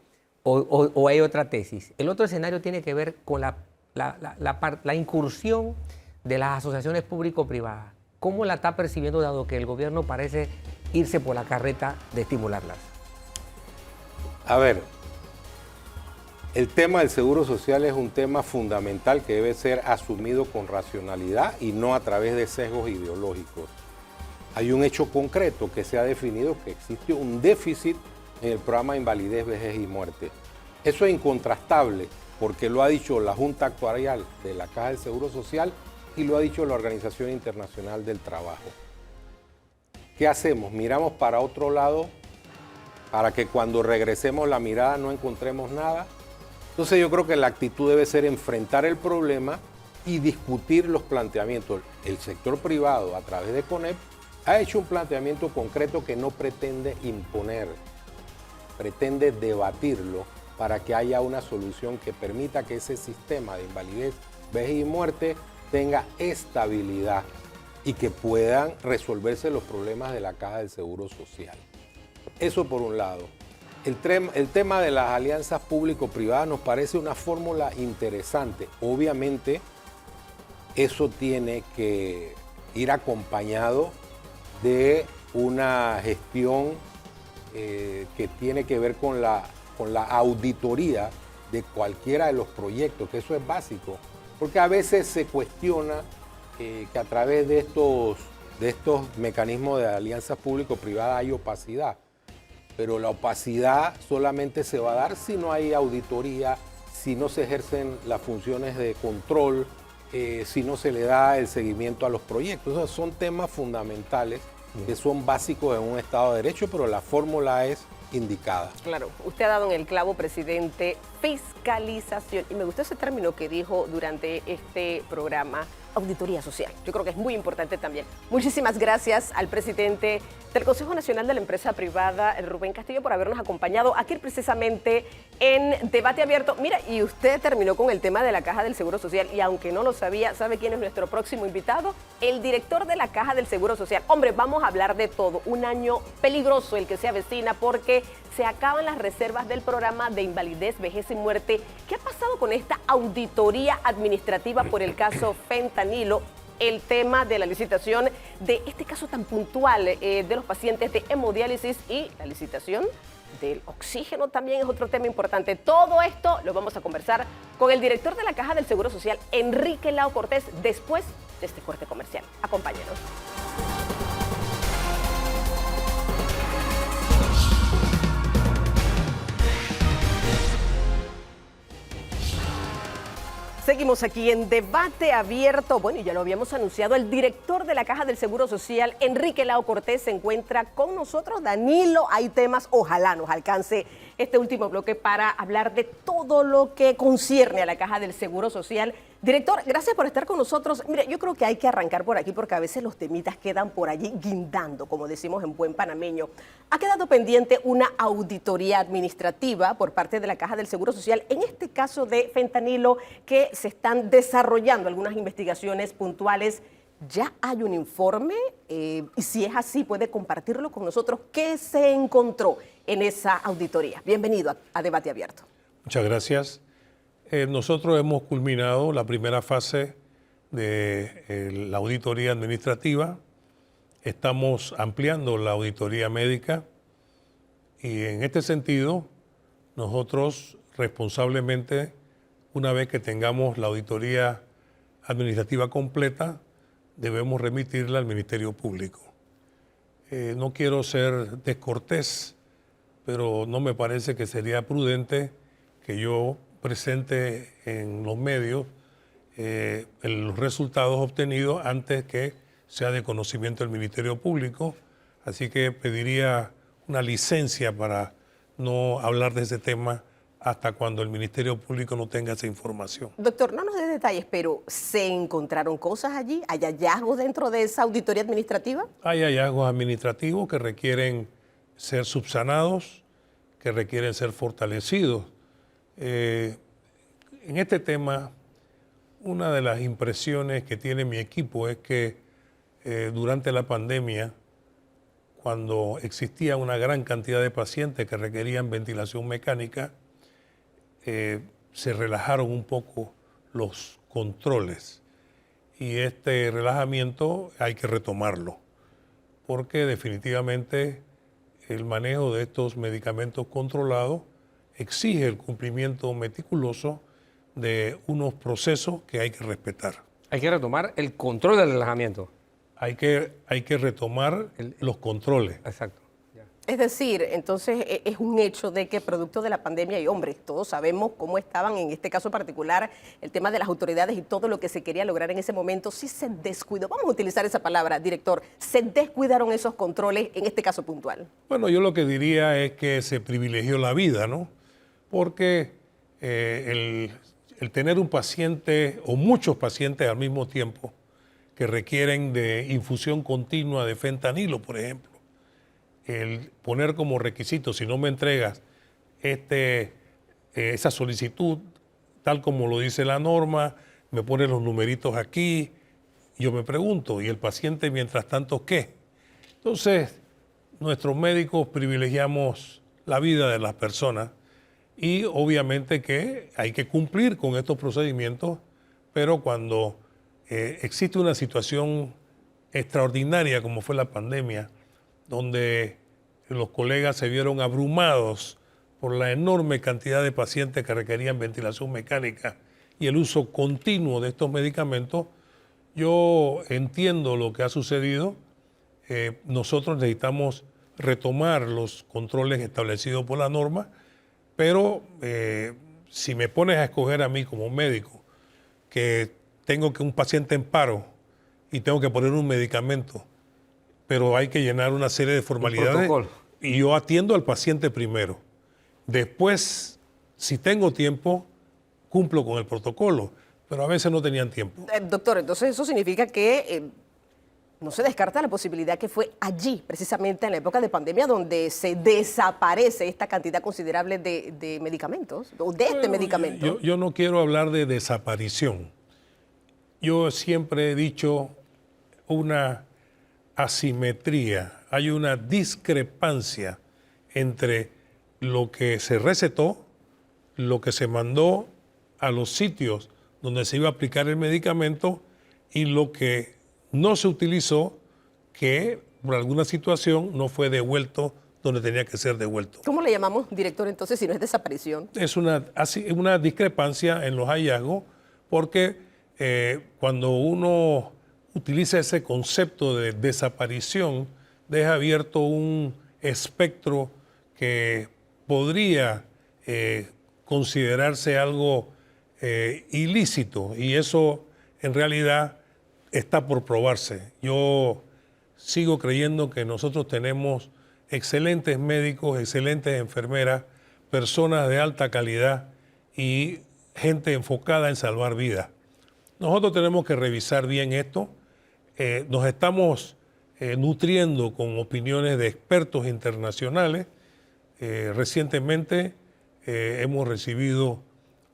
[SPEAKER 4] o hay otra tesis. El otro escenario tiene que ver con la incursión de las asociaciones público-privadas. ¿Cómo la está percibiendo, dado que el gobierno parece irse por la carreta de estimularlas?
[SPEAKER 8] A ver, el tema del seguro social es un tema fundamental que debe ser asumido con racionalidad y no a través de sesgos ideológicos. Hay un hecho concreto que se ha definido que existe un déficit en el programa de invalidez, vejez y muerte. Eso es incontrastable porque lo ha dicho la Junta Actuarial de la Caja del Seguro Social y lo ha dicho la Organización Internacional del Trabajo. ¿Qué hacemos? ¿Miramos para otro lado para que cuando regresemos la mirada no encontremos nada? Entonces yo creo que la actitud debe ser enfrentar el problema y discutir los planteamientos. El sector privado, a través de CONEP, ha hecho un planteamiento concreto que no pretende imponer, pretende debatirlo para que haya una solución que permita que ese sistema de invalidez, vejez y muerte tenga estabilidad y que puedan resolverse los problemas de la Caja del Seguro Social. Eso por un lado. El tema de las alianzas público-privadas nos parece una fórmula interesante. Obviamente, eso tiene que ir acompañado de una gestión que tiene que ver con la auditoría de cualquiera de los proyectos, que eso es básico. Porque a veces se cuestiona que a través de estos mecanismos de alianzas público-privadas hay opacidad. Pero la opacidad solamente se va a dar si no hay auditoría, si no se ejercen las funciones de control, si no se le da el seguimiento a los proyectos. Esos son temas fundamentales que son básicos en un Estado de Derecho, pero la fórmula es indicada.
[SPEAKER 2] Claro, usted ha dado en el clavo, presidente, fiscalización. Y me gustó ese término que dijo durante este programa, auditoría social. Yo creo que es muy importante también. Muchísimas gracias al presidente del Consejo Nacional de la Empresa Privada, Rubén Castillo, por habernos acompañado aquí precisamente en Debate Abierto. Mira, y usted terminó con el tema de la Caja del Seguro Social, y aunque no lo sabía, ¿sabe quién es nuestro próximo invitado? El director de la Caja del Seguro Social. Hombre, vamos a hablar de todo. Un año peligroso el que se avecina, porque se acaban las reservas del programa de invalidez, vejez y muerte. ¿Qué ha pasado con esta auditoría administrativa por el caso fentanilo? El tema de la licitación de este caso tan puntual de los pacientes de hemodiálisis, y la licitación del oxígeno también es otro tema importante. Todo esto lo vamos a conversar con el director de la Caja del Seguro Social, Enrique Lao Cortés, después de este corte comercial. Acompáñenos. Seguimos aquí en Debate Abierto. Bueno, y ya lo habíamos anunciado, el director de la Caja del Seguro Social, Enrique Lao Cortés, se encuentra con nosotros. Danilo, hay temas, ojalá nos alcance este último bloque para hablar de todo lo que concierne a la Caja del Seguro Social. Director, gracias por estar con nosotros. Mire, yo creo que hay que arrancar por aquí, porque a veces los temitas quedan por allí guindando, como decimos en buen panameño. Ha quedado pendiente una auditoría administrativa por parte de la Caja del Seguro Social, en este caso de fentanilo, que se están desarrollando algunas investigaciones puntuales. ¿Ya hay un informe? Y si es así, puede compartirlo con nosotros. ¿Qué se encontró en esa auditoría? Bienvenido a Debate Abierto.
[SPEAKER 9] Muchas gracias. Nosotros hemos culminado la primera fase de la auditoría administrativa. Estamos ampliando la auditoría médica, y en este sentido, nosotros responsablemente, una vez que tengamos la auditoría administrativa completa, debemos remitirla al Ministerio Público. No quiero ser descortés, pero no me parece que sería prudente que yo presente en los medios los resultados obtenidos antes que sea de conocimiento del Ministerio Público. Así que pediría una licencia para no hablar de ese tema hasta cuando el Ministerio Público no tenga esa información.
[SPEAKER 2] Doctor, no nos dé detalles, pero ¿se encontraron cosas allí? ¿Hay hallazgos dentro de esa auditoría administrativa?
[SPEAKER 9] Hay hallazgos administrativos que requieren ser subsanados, que requieren ser fortalecidos. En este tema, una de las impresiones que tiene mi equipo es que durante la pandemia, cuando existía una gran cantidad de pacientes que requerían ventilación mecánica, se relajaron un poco los controles, y este relajamiento hay que retomarlo, porque definitivamente el manejo de estos medicamentos controlados exige el cumplimiento meticuloso de unos procesos que hay que respetar.
[SPEAKER 4] Hay que retomar el control del relajamiento.
[SPEAKER 9] Hay que retomar los controles.
[SPEAKER 4] Exacto.
[SPEAKER 2] Es decir, entonces es un hecho de que producto de la pandemia, y hombre, todos sabemos cómo estaban en este caso particular el tema de las autoridades y todo lo que se quería lograr en ese momento, sí se descuidó. Vamos a utilizar esa palabra, director. ¿Se descuidaron esos controles en este caso puntual?
[SPEAKER 9] Bueno, yo lo que diría es que se privilegió la vida, ¿no? Porque el tener un paciente o muchos pacientes al mismo tiempo que requieren de infusión continua de fentanilo, por ejemplo, el poner como requisito, si no me entregas esa solicitud, tal como lo dice la norma, me pone los numeritos aquí, yo me pregunto, ¿y el paciente mientras tanto qué? Entonces, nuestros médicos privilegiamos la vida de las personas, y obviamente que hay que cumplir con estos procedimientos, pero cuando existe una situación extraordinaria como fue la pandemia, donde los colegas se vieron abrumados por la enorme cantidad de pacientes que requerían ventilación mecánica y el uso continuo de estos medicamentos, yo entiendo lo que ha sucedido. Nosotros necesitamos retomar los controles establecidos por la norma, pero si me pones a escoger a mí como médico, que tengo que un paciente en paro y tengo que poner un medicamento, pero hay que llenar una serie de formalidades, y yo atiendo al paciente primero. Después, si tengo tiempo, cumplo con el protocolo, pero a veces no tenían tiempo.
[SPEAKER 2] Doctor, entonces eso significa que no se descarta la posibilidad que fue allí, precisamente en la época de pandemia, donde se desaparece esta cantidad considerable de medicamentos, o de este medicamento.
[SPEAKER 9] Yo no quiero hablar de desaparición. Yo siempre he dicho una asimetría, hay una discrepancia entre lo que se recetó, lo que se mandó a los sitios donde se iba a aplicar el medicamento y lo que no se utilizó, que por alguna situación no fue devuelto donde tenía que ser devuelto.
[SPEAKER 2] ¿Cómo le llamamos, director, entonces, si no es desaparición?
[SPEAKER 9] Es una discrepancia en los hallazgos porque cuando uno utiliza ese concepto de desaparición, deja abierto un espectro que podría considerarse algo ilícito, y eso en realidad está por probarse. Yo sigo creyendo que nosotros tenemos excelentes médicos, excelentes enfermeras, personas de alta calidad y gente enfocada en salvar vidas. Nosotros tenemos que revisar bien esto. Nos estamos nutriendo con opiniones de expertos internacionales. Recientemente hemos recibido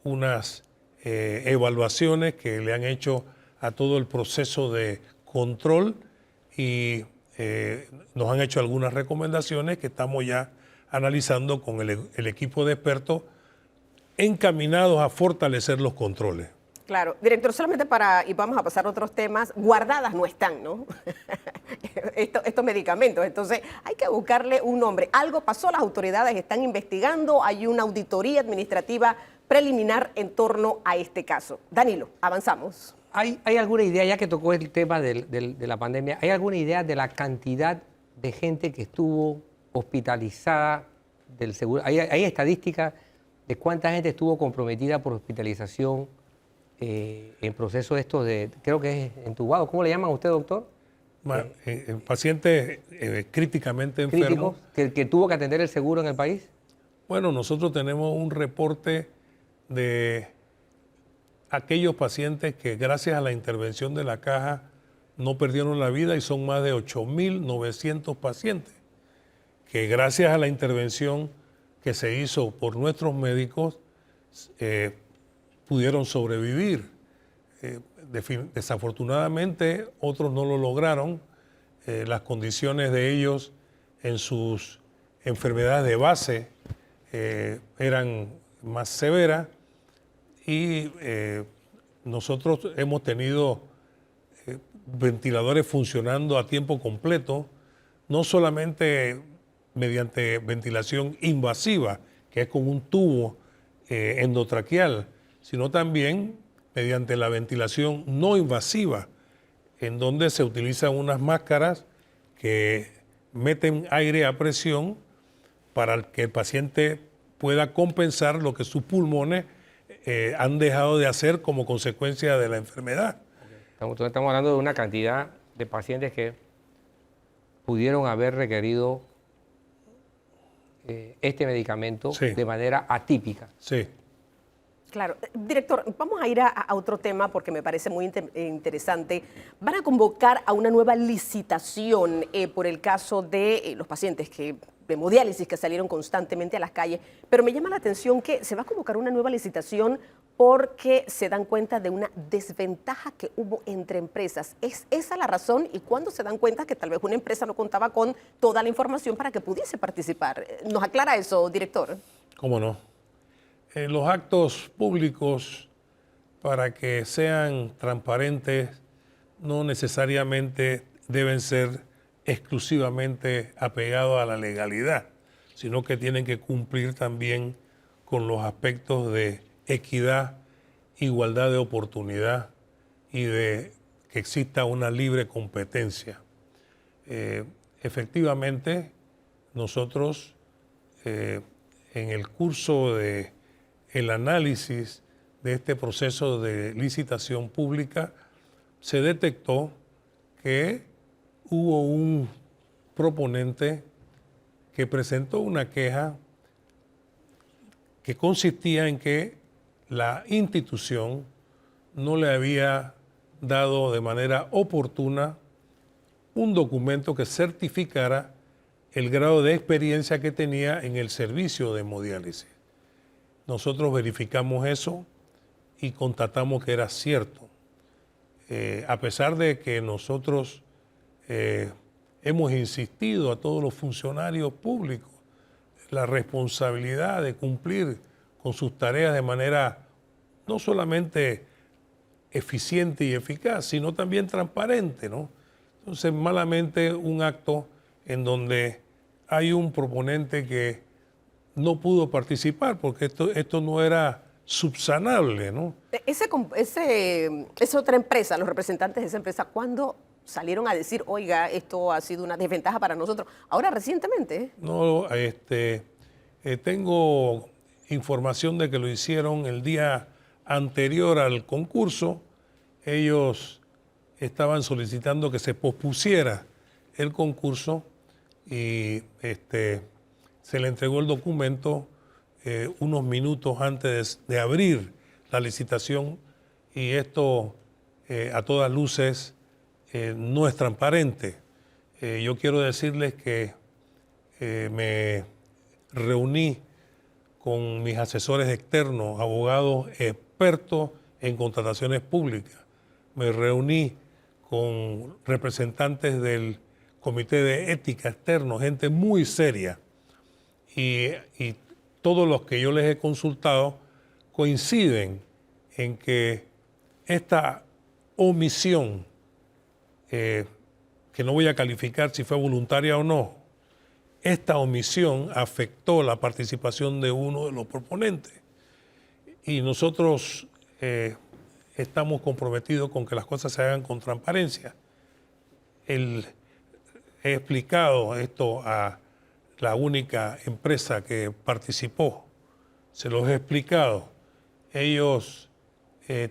[SPEAKER 9] unas evaluaciones que le han hecho a todo el proceso de control y nos han hecho algunas recomendaciones que estamos ya analizando con el equipo de expertos encaminados a fortalecer los controles.
[SPEAKER 2] Claro, director, solamente y vamos a pasar a otros temas, guardadas no están, ¿no? Estos medicamentos, entonces hay que buscarle un nombre. Algo pasó, las autoridades están investigando, hay una auditoría administrativa preliminar en torno a este caso. Danilo, avanzamos.
[SPEAKER 4] ¿Hay alguna idea, ya que tocó el tema de la pandemia, hay alguna idea de la cantidad de gente que estuvo hospitalizada del seguro? ¿Hay estadísticas de cuánta gente estuvo comprometida por hospitalización en proceso de estos creo que es entubado? ¿Cómo le llaman a usted, doctor?
[SPEAKER 9] Pacientes críticamente enfermos.
[SPEAKER 4] ¿Que tuvo que atender el seguro en el país?
[SPEAKER 9] Bueno, nosotros tenemos un reporte de aquellos pacientes que gracias a la intervención de la caja no perdieron la vida, y son más de 8.900 pacientes que gracias a la intervención que se hizo por nuestros médicos pudieron sobrevivir. Desafortunadamente otros no lo lograron. Las condiciones de ellos en sus enfermedades de base eran más severas, y nosotros hemos tenido ventiladores funcionando a tiempo completo, no solamente mediante ventilación invasiva, que es con un tubo endotraqueal, sino también mediante la ventilación no invasiva, en donde se utilizan unas máscaras que meten aire a presión para que el paciente pueda compensar lo que sus pulmones han dejado de hacer como consecuencia de la enfermedad.
[SPEAKER 4] Estamos hablando de una cantidad de pacientes que pudieron haber requerido este medicamento de manera atípica.
[SPEAKER 9] Sí.
[SPEAKER 2] Claro. Director, vamos a ir a otro tema porque me parece muy interesante. Van a convocar a una nueva licitación por el caso de los pacientes de hemodiálisis que salieron constantemente a las calles, pero me llama la atención que se va a convocar una nueva licitación porque se dan cuenta de una desventaja que hubo entre empresas. ¿Es esa la razón? ¿Y cuándo se dan cuenta que tal vez una empresa no contaba con toda la información para que pudiese participar? ¿Nos aclara eso, director?
[SPEAKER 9] ¿Cómo no? Los actos públicos, para que sean transparentes, no necesariamente deben ser exclusivamente apegados a la legalidad, sino que tienen que cumplir también con los aspectos de equidad, igualdad de oportunidad y de que exista una libre competencia. Efectivamente, nosotros en el curso de el análisis de este proceso de licitación pública se detectó que hubo un proponente que presentó una queja que consistía en que la institución no le había dado de manera oportuna un documento que certificara el grado de experiencia que tenía en el servicio de hemodiálisis. Nosotros verificamos eso y constatamos que era cierto. A pesar de que nosotros hemos insistido a todos los funcionarios públicos la responsabilidad de cumplir con sus tareas de manera no solamente eficiente y eficaz, sino también transparente, ¿no? Entonces, malamente un acto en donde hay un proponente que no pudo participar porque esto no era subsanable, ¿no?
[SPEAKER 2] Esa otra empresa, los representantes de esa empresa, ¿cuándo salieron a decir, oiga, esto ha sido una desventaja para nosotros? Ahora, recientemente.
[SPEAKER 9] No, tengo información de que lo hicieron el día anterior al concurso. Ellos estaban solicitando que se pospusiera el concurso y se le entregó el documento unos minutos antes de abrir la licitación, y esto a todas luces no es transparente. Yo quiero decirles que me reuní con mis asesores externos, abogados expertos en contrataciones públicas. Me reuní con representantes del Comité de Ética externo, gente muy seria. Y todos los que yo les he consultado coinciden en que esta omisión, que no voy a calificar si fue voluntaria o no, esta omisión afectó la participación de uno de los proponentes. Y nosotros estamos comprometidos con que las cosas se hagan con transparencia. He explicado esto a la única empresa que participó, se los he explicado. Ellos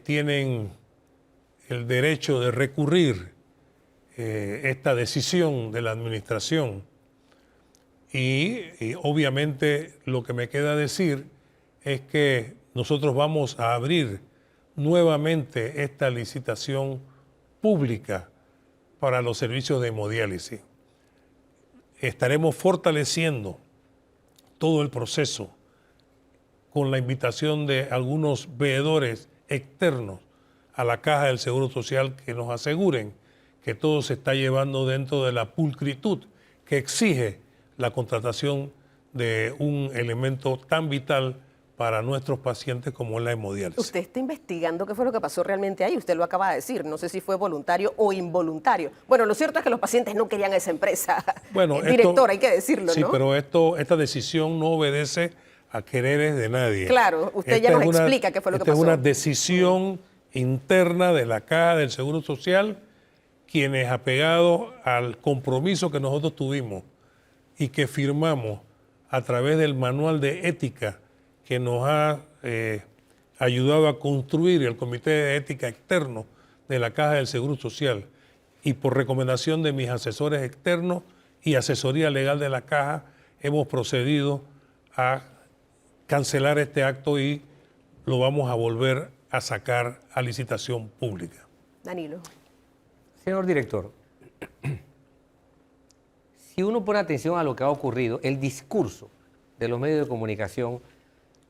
[SPEAKER 9] tienen el derecho de recurrir esta decisión de la administración y obviamente lo que me queda decir es que nosotros vamos a abrir nuevamente esta licitación pública para los servicios de hemodiálisis. Estaremos fortaleciendo todo el proceso con la invitación de algunos veedores externos a la Caja del Seguro Social que nos aseguren que todo se está llevando dentro de la pulcritud que exige la contratación de un elemento tan vital para nuestros pacientes como es la hemodiálisis.
[SPEAKER 2] Usted está investigando qué fue lo que pasó realmente ahí, usted lo acaba de decir, no sé si fue voluntario o involuntario. Bueno, lo cierto es que los pacientes no querían a esa empresa.
[SPEAKER 9] Bueno,
[SPEAKER 2] director, hay que decirlo,
[SPEAKER 9] sí,
[SPEAKER 2] ¿no?
[SPEAKER 9] Sí, pero esta decisión no obedece a quereres de nadie.
[SPEAKER 2] Claro, usted ya nos explica qué fue lo que pasó.
[SPEAKER 9] Esta es una decisión interna de la Caja del Seguro Social, quienes apegados al compromiso que nosotros tuvimos y que firmamos a través del manual de ética que nos ha ayudado a construir el Comité de Ética Externo de la Caja del Seguro Social, y por recomendación de mis asesores externos y asesoría legal de la Caja, hemos procedido a cancelar este acto y lo vamos a volver a sacar a licitación pública.
[SPEAKER 2] Danilo.
[SPEAKER 4] Señor director, si uno pone atención a lo que ha ocurrido, el discurso de los medios de comunicación,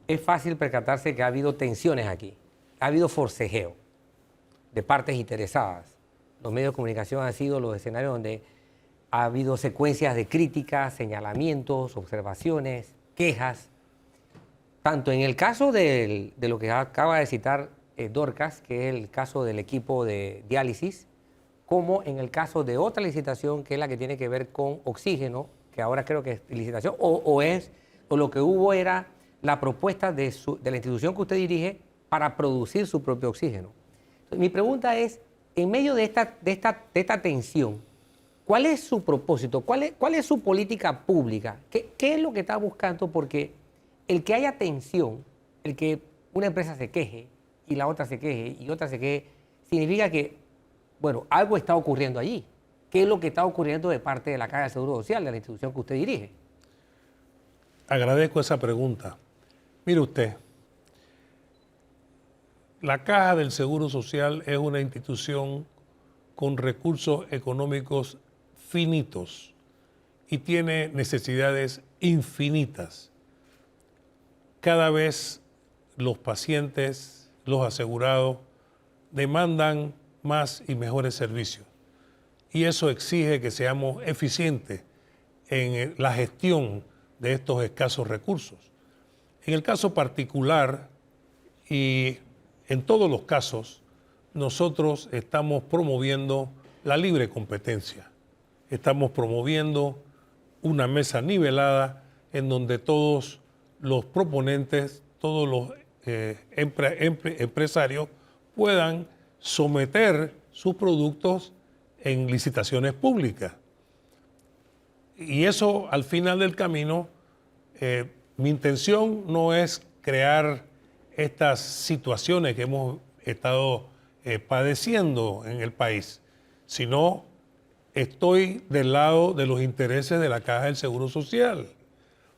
[SPEAKER 4] es fácil percatarse que ha habido tensiones aquí, ha habido forcejeo de partes interesadas. Los medios de comunicación han sido los escenarios donde ha habido secuencias de críticas, señalamientos, observaciones, quejas, tanto en el caso de lo que acaba de citar Dorcas, que es el caso del equipo de diálisis, como en el caso de otra licitación, que es la que tiene que ver con oxígeno, que ahora creo que es licitación, o lo que hubo era la propuesta de la institución que usted dirige para producir su propio oxígeno. Entonces, mi pregunta es, en medio de esta tensión, ¿cuál es su propósito? ¿Cuál es su política pública? ¿Qué es lo que está buscando? Porque el que haya tensión, el que una empresa se queje y la otra se queje y otra se queje, significa que, bueno, algo está ocurriendo allí. ¿Qué es lo que está ocurriendo de parte de la Caja de Seguro Social, de la institución que usted dirige?
[SPEAKER 9] agradezco esa pregunta. Mire usted, la Caja del Seguro Social es una institución con recursos económicos finitos y tiene necesidades infinitas. Cada vez los pacientes, los asegurados, demandan más y mejores servicios. Y eso exige que seamos eficientes en la gestión de estos escasos recursos. En el caso particular y en todos los casos, nosotros estamos promoviendo la libre competencia. Estamos promoviendo una mesa nivelada en donde todos los proponentes, todos los empresarios puedan someter sus productos en licitaciones públicas. Y eso, al final del camino, mi intención no es crear estas situaciones que hemos estado padeciendo en el país, sino estoy del lado de los intereses de la Caja del Seguro Social.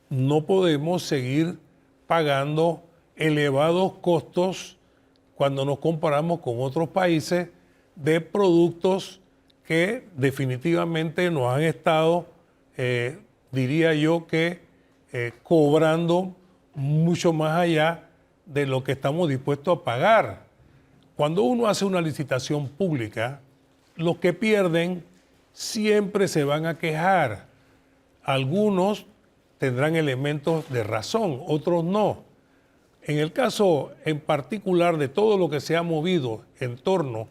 [SPEAKER 9] No podemos seguir pagando elevados costos cuando nos comparamos con otros países de productos que definitivamente nos han estado, diría yo que, cobrando mucho más allá de lo que estamos dispuestos a pagar. Cuando uno hace una licitación pública, los que pierden siempre se van a quejar. Algunos tendrán elementos de razón, otros no. En el caso en particular de todo lo que se ha movido en torno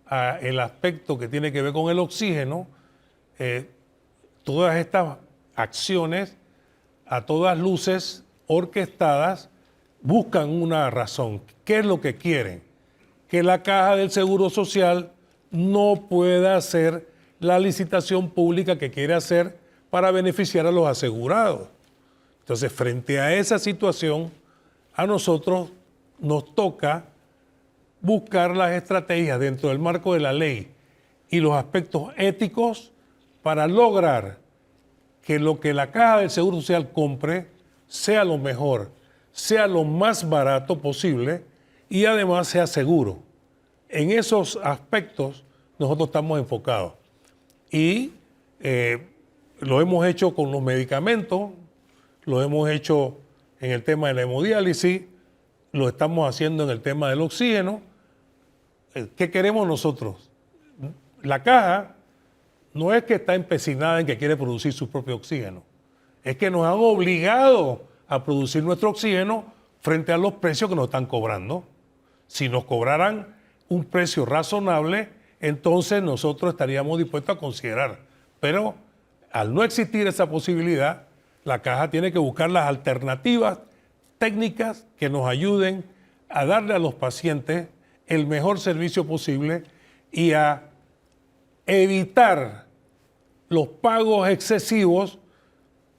[SPEAKER 9] al aspecto que tiene que ver con el oxígeno, todas estas acciones, a todas luces orquestadas, buscan una razón. ¿Qué es lo que quieren? Que la Caja del Seguro Social no pueda hacer la licitación pública que quiere hacer para beneficiar a los asegurados. Entonces, frente a esa situación, a nosotros nos toca buscar las estrategias dentro del marco de la ley y los aspectos éticos para lograr que lo que la Caja del Seguro Social compre sea lo mejor, sea lo más barato posible y además sea seguro. En esos aspectos nosotros estamos enfocados y lo hemos hecho con los medicamentos, lo hemos hecho en el tema de la hemodiálisis, lo estamos haciendo en el tema del oxígeno. ¿Qué queremos nosotros? La Caja no es que está empecinada en que quiere producir su propio oxígeno, es que nos han obligado a producir nuestro oxígeno frente a los precios que nos están cobrando. Si nos cobraran un precio razonable, entonces nosotros estaríamos dispuestos a considerar. Pero al no existir esa posibilidad, la Caja tiene que buscar las alternativas técnicas que nos ayuden a darle a los pacientes el mejor servicio posible y a evitar los pagos excesivos,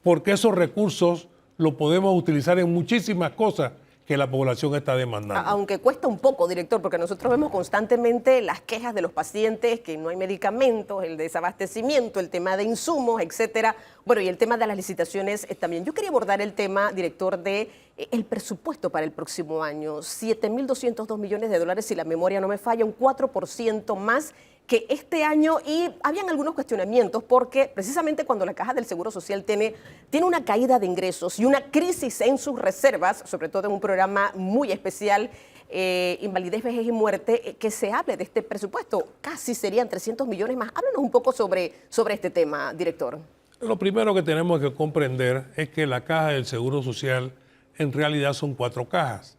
[SPEAKER 9] porque esos recursos los podemos utilizar en muchísimas cosas que la población está demandando.
[SPEAKER 2] Aunque cuesta un poco, director, porque nosotros vemos constantemente las quejas de los pacientes, que no hay medicamentos, el desabastecimiento, el tema de insumos, etcétera. Bueno, y el tema de las licitaciones también. Yo quería abordar el tema, director, de el presupuesto para el próximo año. 7.202 millones de dólares, si la memoria no me falla, un 4% más que este año, y habían algunos cuestionamientos porque precisamente cuando la Caja del Seguro Social tiene una caída de ingresos y una crisis en sus reservas, sobre todo en un programa muy especial, Invalidez, Vejez y Muerte, que se hable de este presupuesto, casi serían 300 millones más. Háblanos un poco sobre este tema, director.
[SPEAKER 9] Lo primero que tenemos que comprender es que la Caja del Seguro Social en realidad son 4 cajas.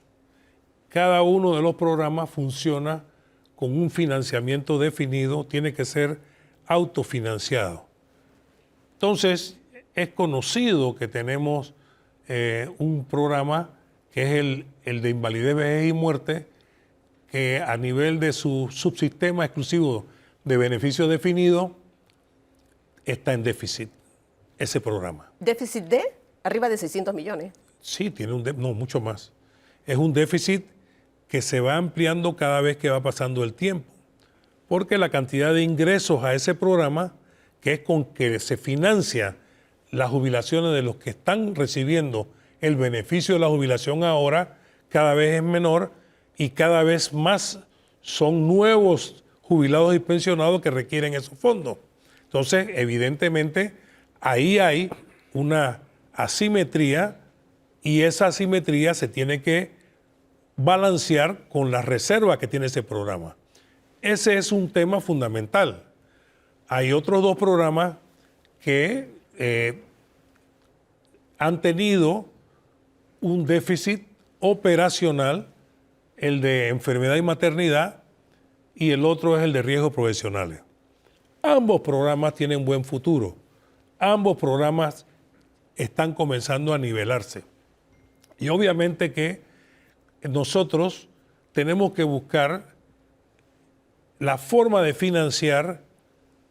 [SPEAKER 9] Cada uno de los programas funciona con un financiamiento definido, tiene que ser autofinanciado. Entonces, es conocido que tenemos un programa que es el de Invalidez, Vejez y Muerte, que a nivel de su subsistema exclusivo de beneficio definido está en déficit, ese programa.
[SPEAKER 2] ¿Déficit de? Arriba de 600 millones.
[SPEAKER 9] Sí, tiene mucho más. Es un déficit que se va ampliando cada vez que va pasando el tiempo, porque la cantidad de ingresos a ese programa, que es con que se financia las jubilaciones de los que están recibiendo el beneficio de la jubilación ahora cada vez es menor y cada vez más son nuevos jubilados y pensionados que requieren esos fondos. Entonces, evidentemente, ahí hay una asimetría y esa asimetría se tiene que balancear con las reservas que tiene ese programa. Ese es un tema fundamental. Hay otros dos programas que han tenido un déficit operacional, el de enfermedad y maternidad, y el otro es el de riesgos profesionales. Ambos programas tienen buen futuro. Ambos programas están comenzando a nivelarse. Y obviamente que nosotros tenemos que buscar la forma de financiar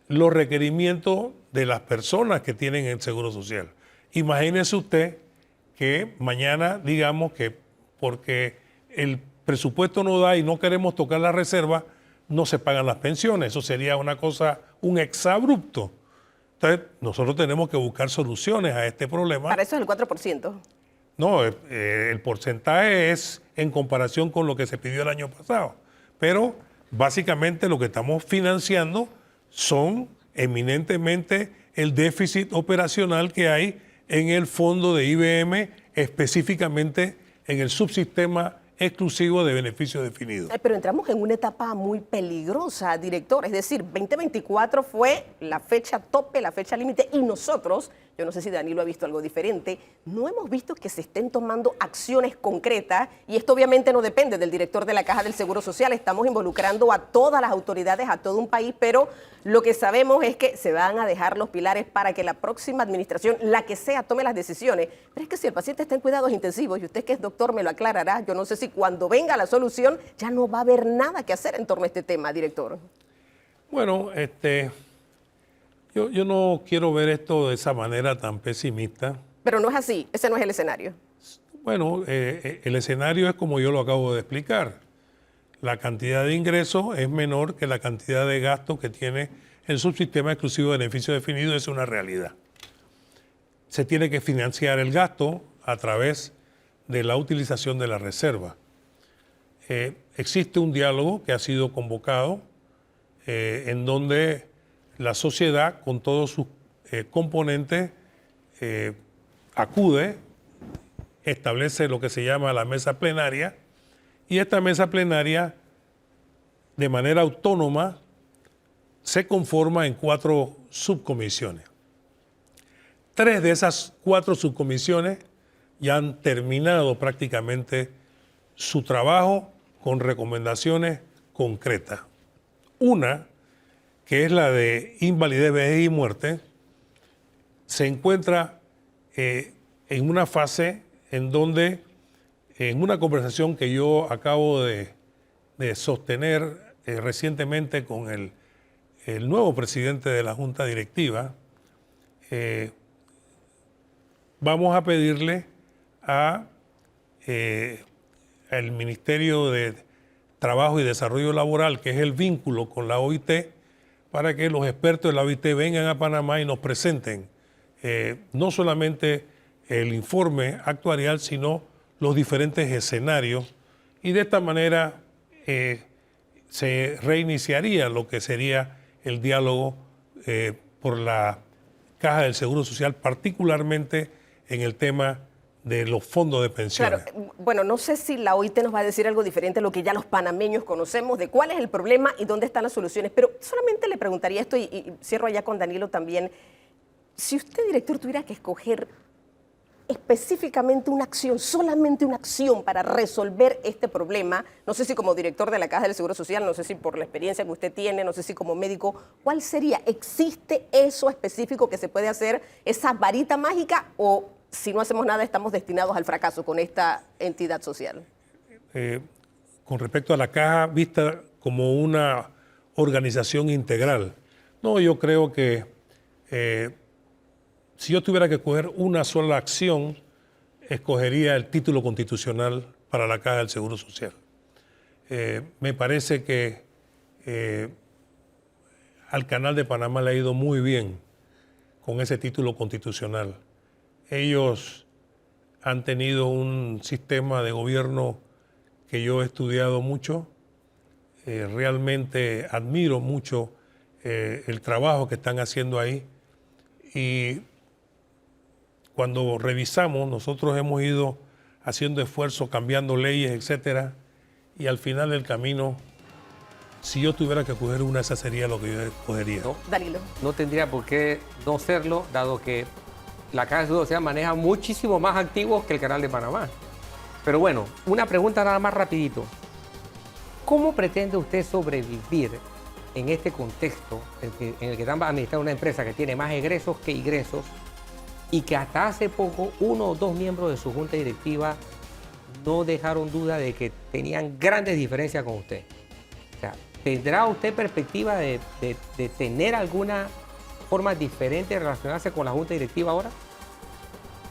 [SPEAKER 9] los requerimientos de las personas que tienen el Seguro Social. Imagínese usted que mañana digamos que porque el presupuesto no da y no queremos tocar la reserva, no se pagan las pensiones. Eso sería una cosa, un exabrupto. Entonces, nosotros tenemos que buscar soluciones a este problema.
[SPEAKER 2] Para eso es el 4%.
[SPEAKER 9] No, el porcentaje es en comparación con lo que se pidió el año pasado. Pero básicamente lo que estamos financiando son eminentemente el déficit operacional que hay en el fondo de IBM, específicamente en el subsistema exclusivo de beneficio definido.
[SPEAKER 2] Pero entramos en una etapa muy peligrosa, director. Es decir, 2024 fue la fecha tope, la fecha límite, y nosotros, yo no sé si Danilo ha visto algo diferente, no hemos visto que se estén tomando acciones concretas, y esto obviamente no depende del director de la Caja del Seguro Social. Estamos involucrando a todas las autoridades, a todo un país, pero lo que sabemos es que se van a dejar los pilares para que la próxima administración, la que sea, tome las decisiones. Pero es que si el paciente está en cuidados intensivos, y usted que es doctor me lo aclarará, yo no sé si cuando venga la solución ya no va a haber nada que hacer en torno a este tema, director.
[SPEAKER 9] Bueno, yo no quiero ver esto de esa manera tan pesimista.
[SPEAKER 2] Pero no es así, ese no es el escenario.
[SPEAKER 9] Bueno, el escenario es como yo lo acabo de explicar. La cantidad de ingresos es menor que la cantidad de gastos que tiene el subsistema exclusivo de beneficio definido, es una realidad. Se tiene que financiar el gasto a través de la utilización de la reserva. Existe un diálogo que ha sido convocado en donde la sociedad con todos sus componentes acude, establece lo que se llama la mesa plenaria, y esta mesa plenaria de manera autónoma se conforma en 4 subcomisiones. 3 de esas 4 subcomisiones ya han terminado prácticamente su trabajo con recomendaciones concretas. Una, que es la de invalidez, vejez y muerte, se encuentra en una fase en donde, en una conversación que yo acabo de sostener recientemente con el nuevo presidente de la Junta Directiva, vamos a pedirle al Ministerio de Trabajo y Desarrollo Laboral, que es el vínculo con la OIT, para que los expertos de la OIT vengan a Panamá y nos presenten no solamente el informe actuarial, sino los diferentes escenarios, y de esta manera se reiniciaría lo que sería el diálogo por la Caja del Seguro Social, particularmente en el tema de los fondos de pensiones.
[SPEAKER 2] Claro, bueno, no sé si la OIT nos va a decir algo diferente a lo que ya los panameños conocemos, de cuál es el problema y dónde están las soluciones, pero solamente le preguntaría esto, y cierro allá con Danilo también. Si usted, director, tuviera que escoger específicamente una acción, solamente una acción para resolver este problema, no sé si como director de la Caja del Seguro Social, no sé si por la experiencia que usted tiene, no sé si como médico, ¿cuál sería? ¿Existe eso específico que se puede hacer, esa varita mágica, o si no hacemos nada estamos destinados al fracaso con esta entidad social?
[SPEAKER 9] Con respecto a la Caja vista como una organización integral, no, yo creo que si yo tuviera que escoger una sola acción, escogería el título constitucional para la Caja del Seguro Social. Me parece que al Canal de Panamá le ha ido muy bien con ese título constitucional. Ellos han tenido un sistema de gobierno que yo he estudiado mucho. Realmente admiro mucho el trabajo que están haciendo ahí. Y cuando revisamos, nosotros hemos ido haciendo esfuerzos, cambiando leyes, etcétera, y al final del camino, si yo tuviera que coger una, esa sería lo que yo escogería.
[SPEAKER 4] No,
[SPEAKER 2] Danilo.
[SPEAKER 4] no tendría por qué no serlo, dado que la Caja de Seguro Social maneja muchísimo más activos que el Canal de Panamá. Pero bueno, una pregunta nada más rapidito. ¿Cómo pretende usted sobrevivir en este contexto en el que están administrando una empresa que tiene más egresos que ingresos y que hasta hace poco 1 o 2 miembros de su junta directiva no dejaron duda de que tenían grandes diferencias con usted? O sea, ¿tendrá usted perspectiva de tener alguna forma diferente de relacionarse con la junta directiva ahora?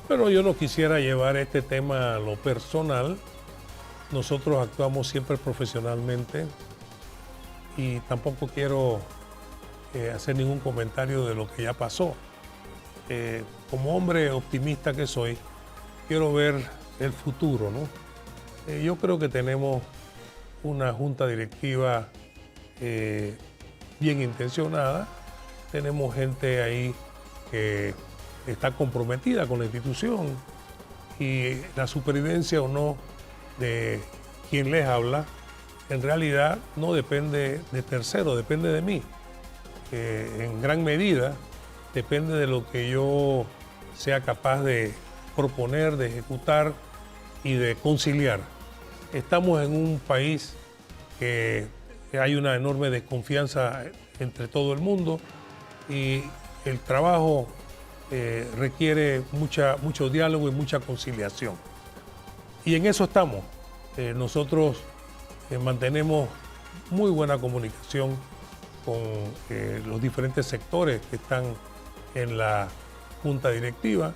[SPEAKER 9] Pero yo no quisiera llevar este tema a lo personal. Nosotros actuamos siempre profesionalmente y tampoco quiero hacer ningún comentario de lo que ya pasó. Como hombre optimista que soy, quiero ver el futuro, ¿no? Yo creo que tenemos una junta directiva bien intencionada, tenemos gente ahí que está comprometida con la institución y la supervivencia o no de quien les habla, en realidad no depende de tercero, depende de mí. En gran medida depende de lo que yo sea capaz de proponer, de ejecutar y de conciliar. Estamos en un país que hay una enorme desconfianza entre todo el mundo y el trabajo requiere mucho diálogo y mucha conciliación. Y en eso estamos. Nosotros mantenemos muy buena comunicación con los diferentes sectores que están en la junta directiva.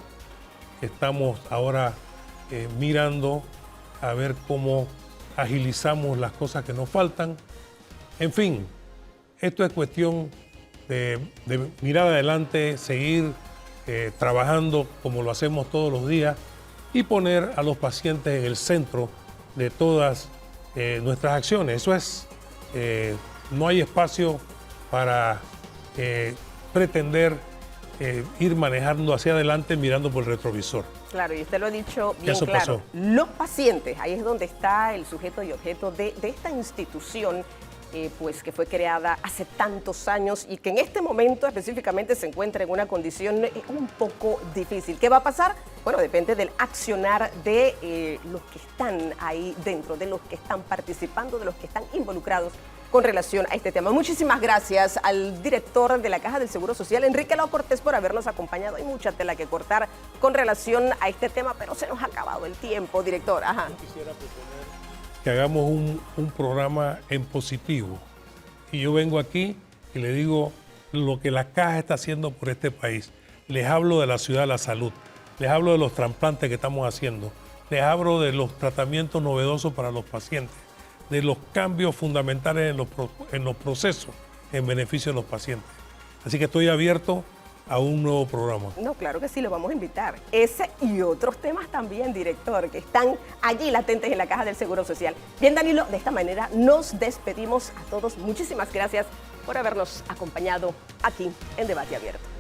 [SPEAKER 9] Estamos ahora mirando a ver cómo agilizamos las cosas que nos faltan. En fin, esto es cuestión de mirar adelante, seguir trabajando como lo hacemos todos los días y poner a los pacientes en el centro de todas nuestras acciones. Eso es, no hay espacio para pretender ir manejando hacia adelante mirando por el retrovisor.
[SPEAKER 2] Claro, y usted lo ha dicho bien
[SPEAKER 9] Eso
[SPEAKER 2] claro.
[SPEAKER 9] pasó.
[SPEAKER 2] Los pacientes, ahí es donde está el sujeto y objeto de esta institución, pues que fue creada hace tantos años y que en este momento específicamente se encuentra en una condición un poco difícil. ¿Qué va a pasar? Bueno, depende del accionar de los que están ahí dentro, de los que están participando, de los que están involucrados con relación a este tema. Muchísimas gracias al director de la Caja del Seguro Social, Enrique Lao Cortés, por habernos acompañado. Hay mucha tela que cortar con relación a este tema, pero se nos ha acabado el tiempo, director. Ajá.
[SPEAKER 9] Yo quisiera proponer que hagamos un programa en positivo. Y yo vengo aquí y le digo lo que la Caja está haciendo por este país. Les hablo de la ciudad de la salud, les hablo de los trasplantes que estamos haciendo, les hablo de los tratamientos novedosos para los pacientes, de los cambios fundamentales en los procesos en beneficio de los pacientes. Así que estoy abierto a un nuevo programa.
[SPEAKER 2] No, claro que sí, lo vamos a invitar. Ese y otros temas también, director, que están allí latentes en la Caja del Seguro Social. Bien, Danilo, de esta manera nos despedimos a todos. Muchísimas gracias por habernos acompañado aquí en Debate Abierto.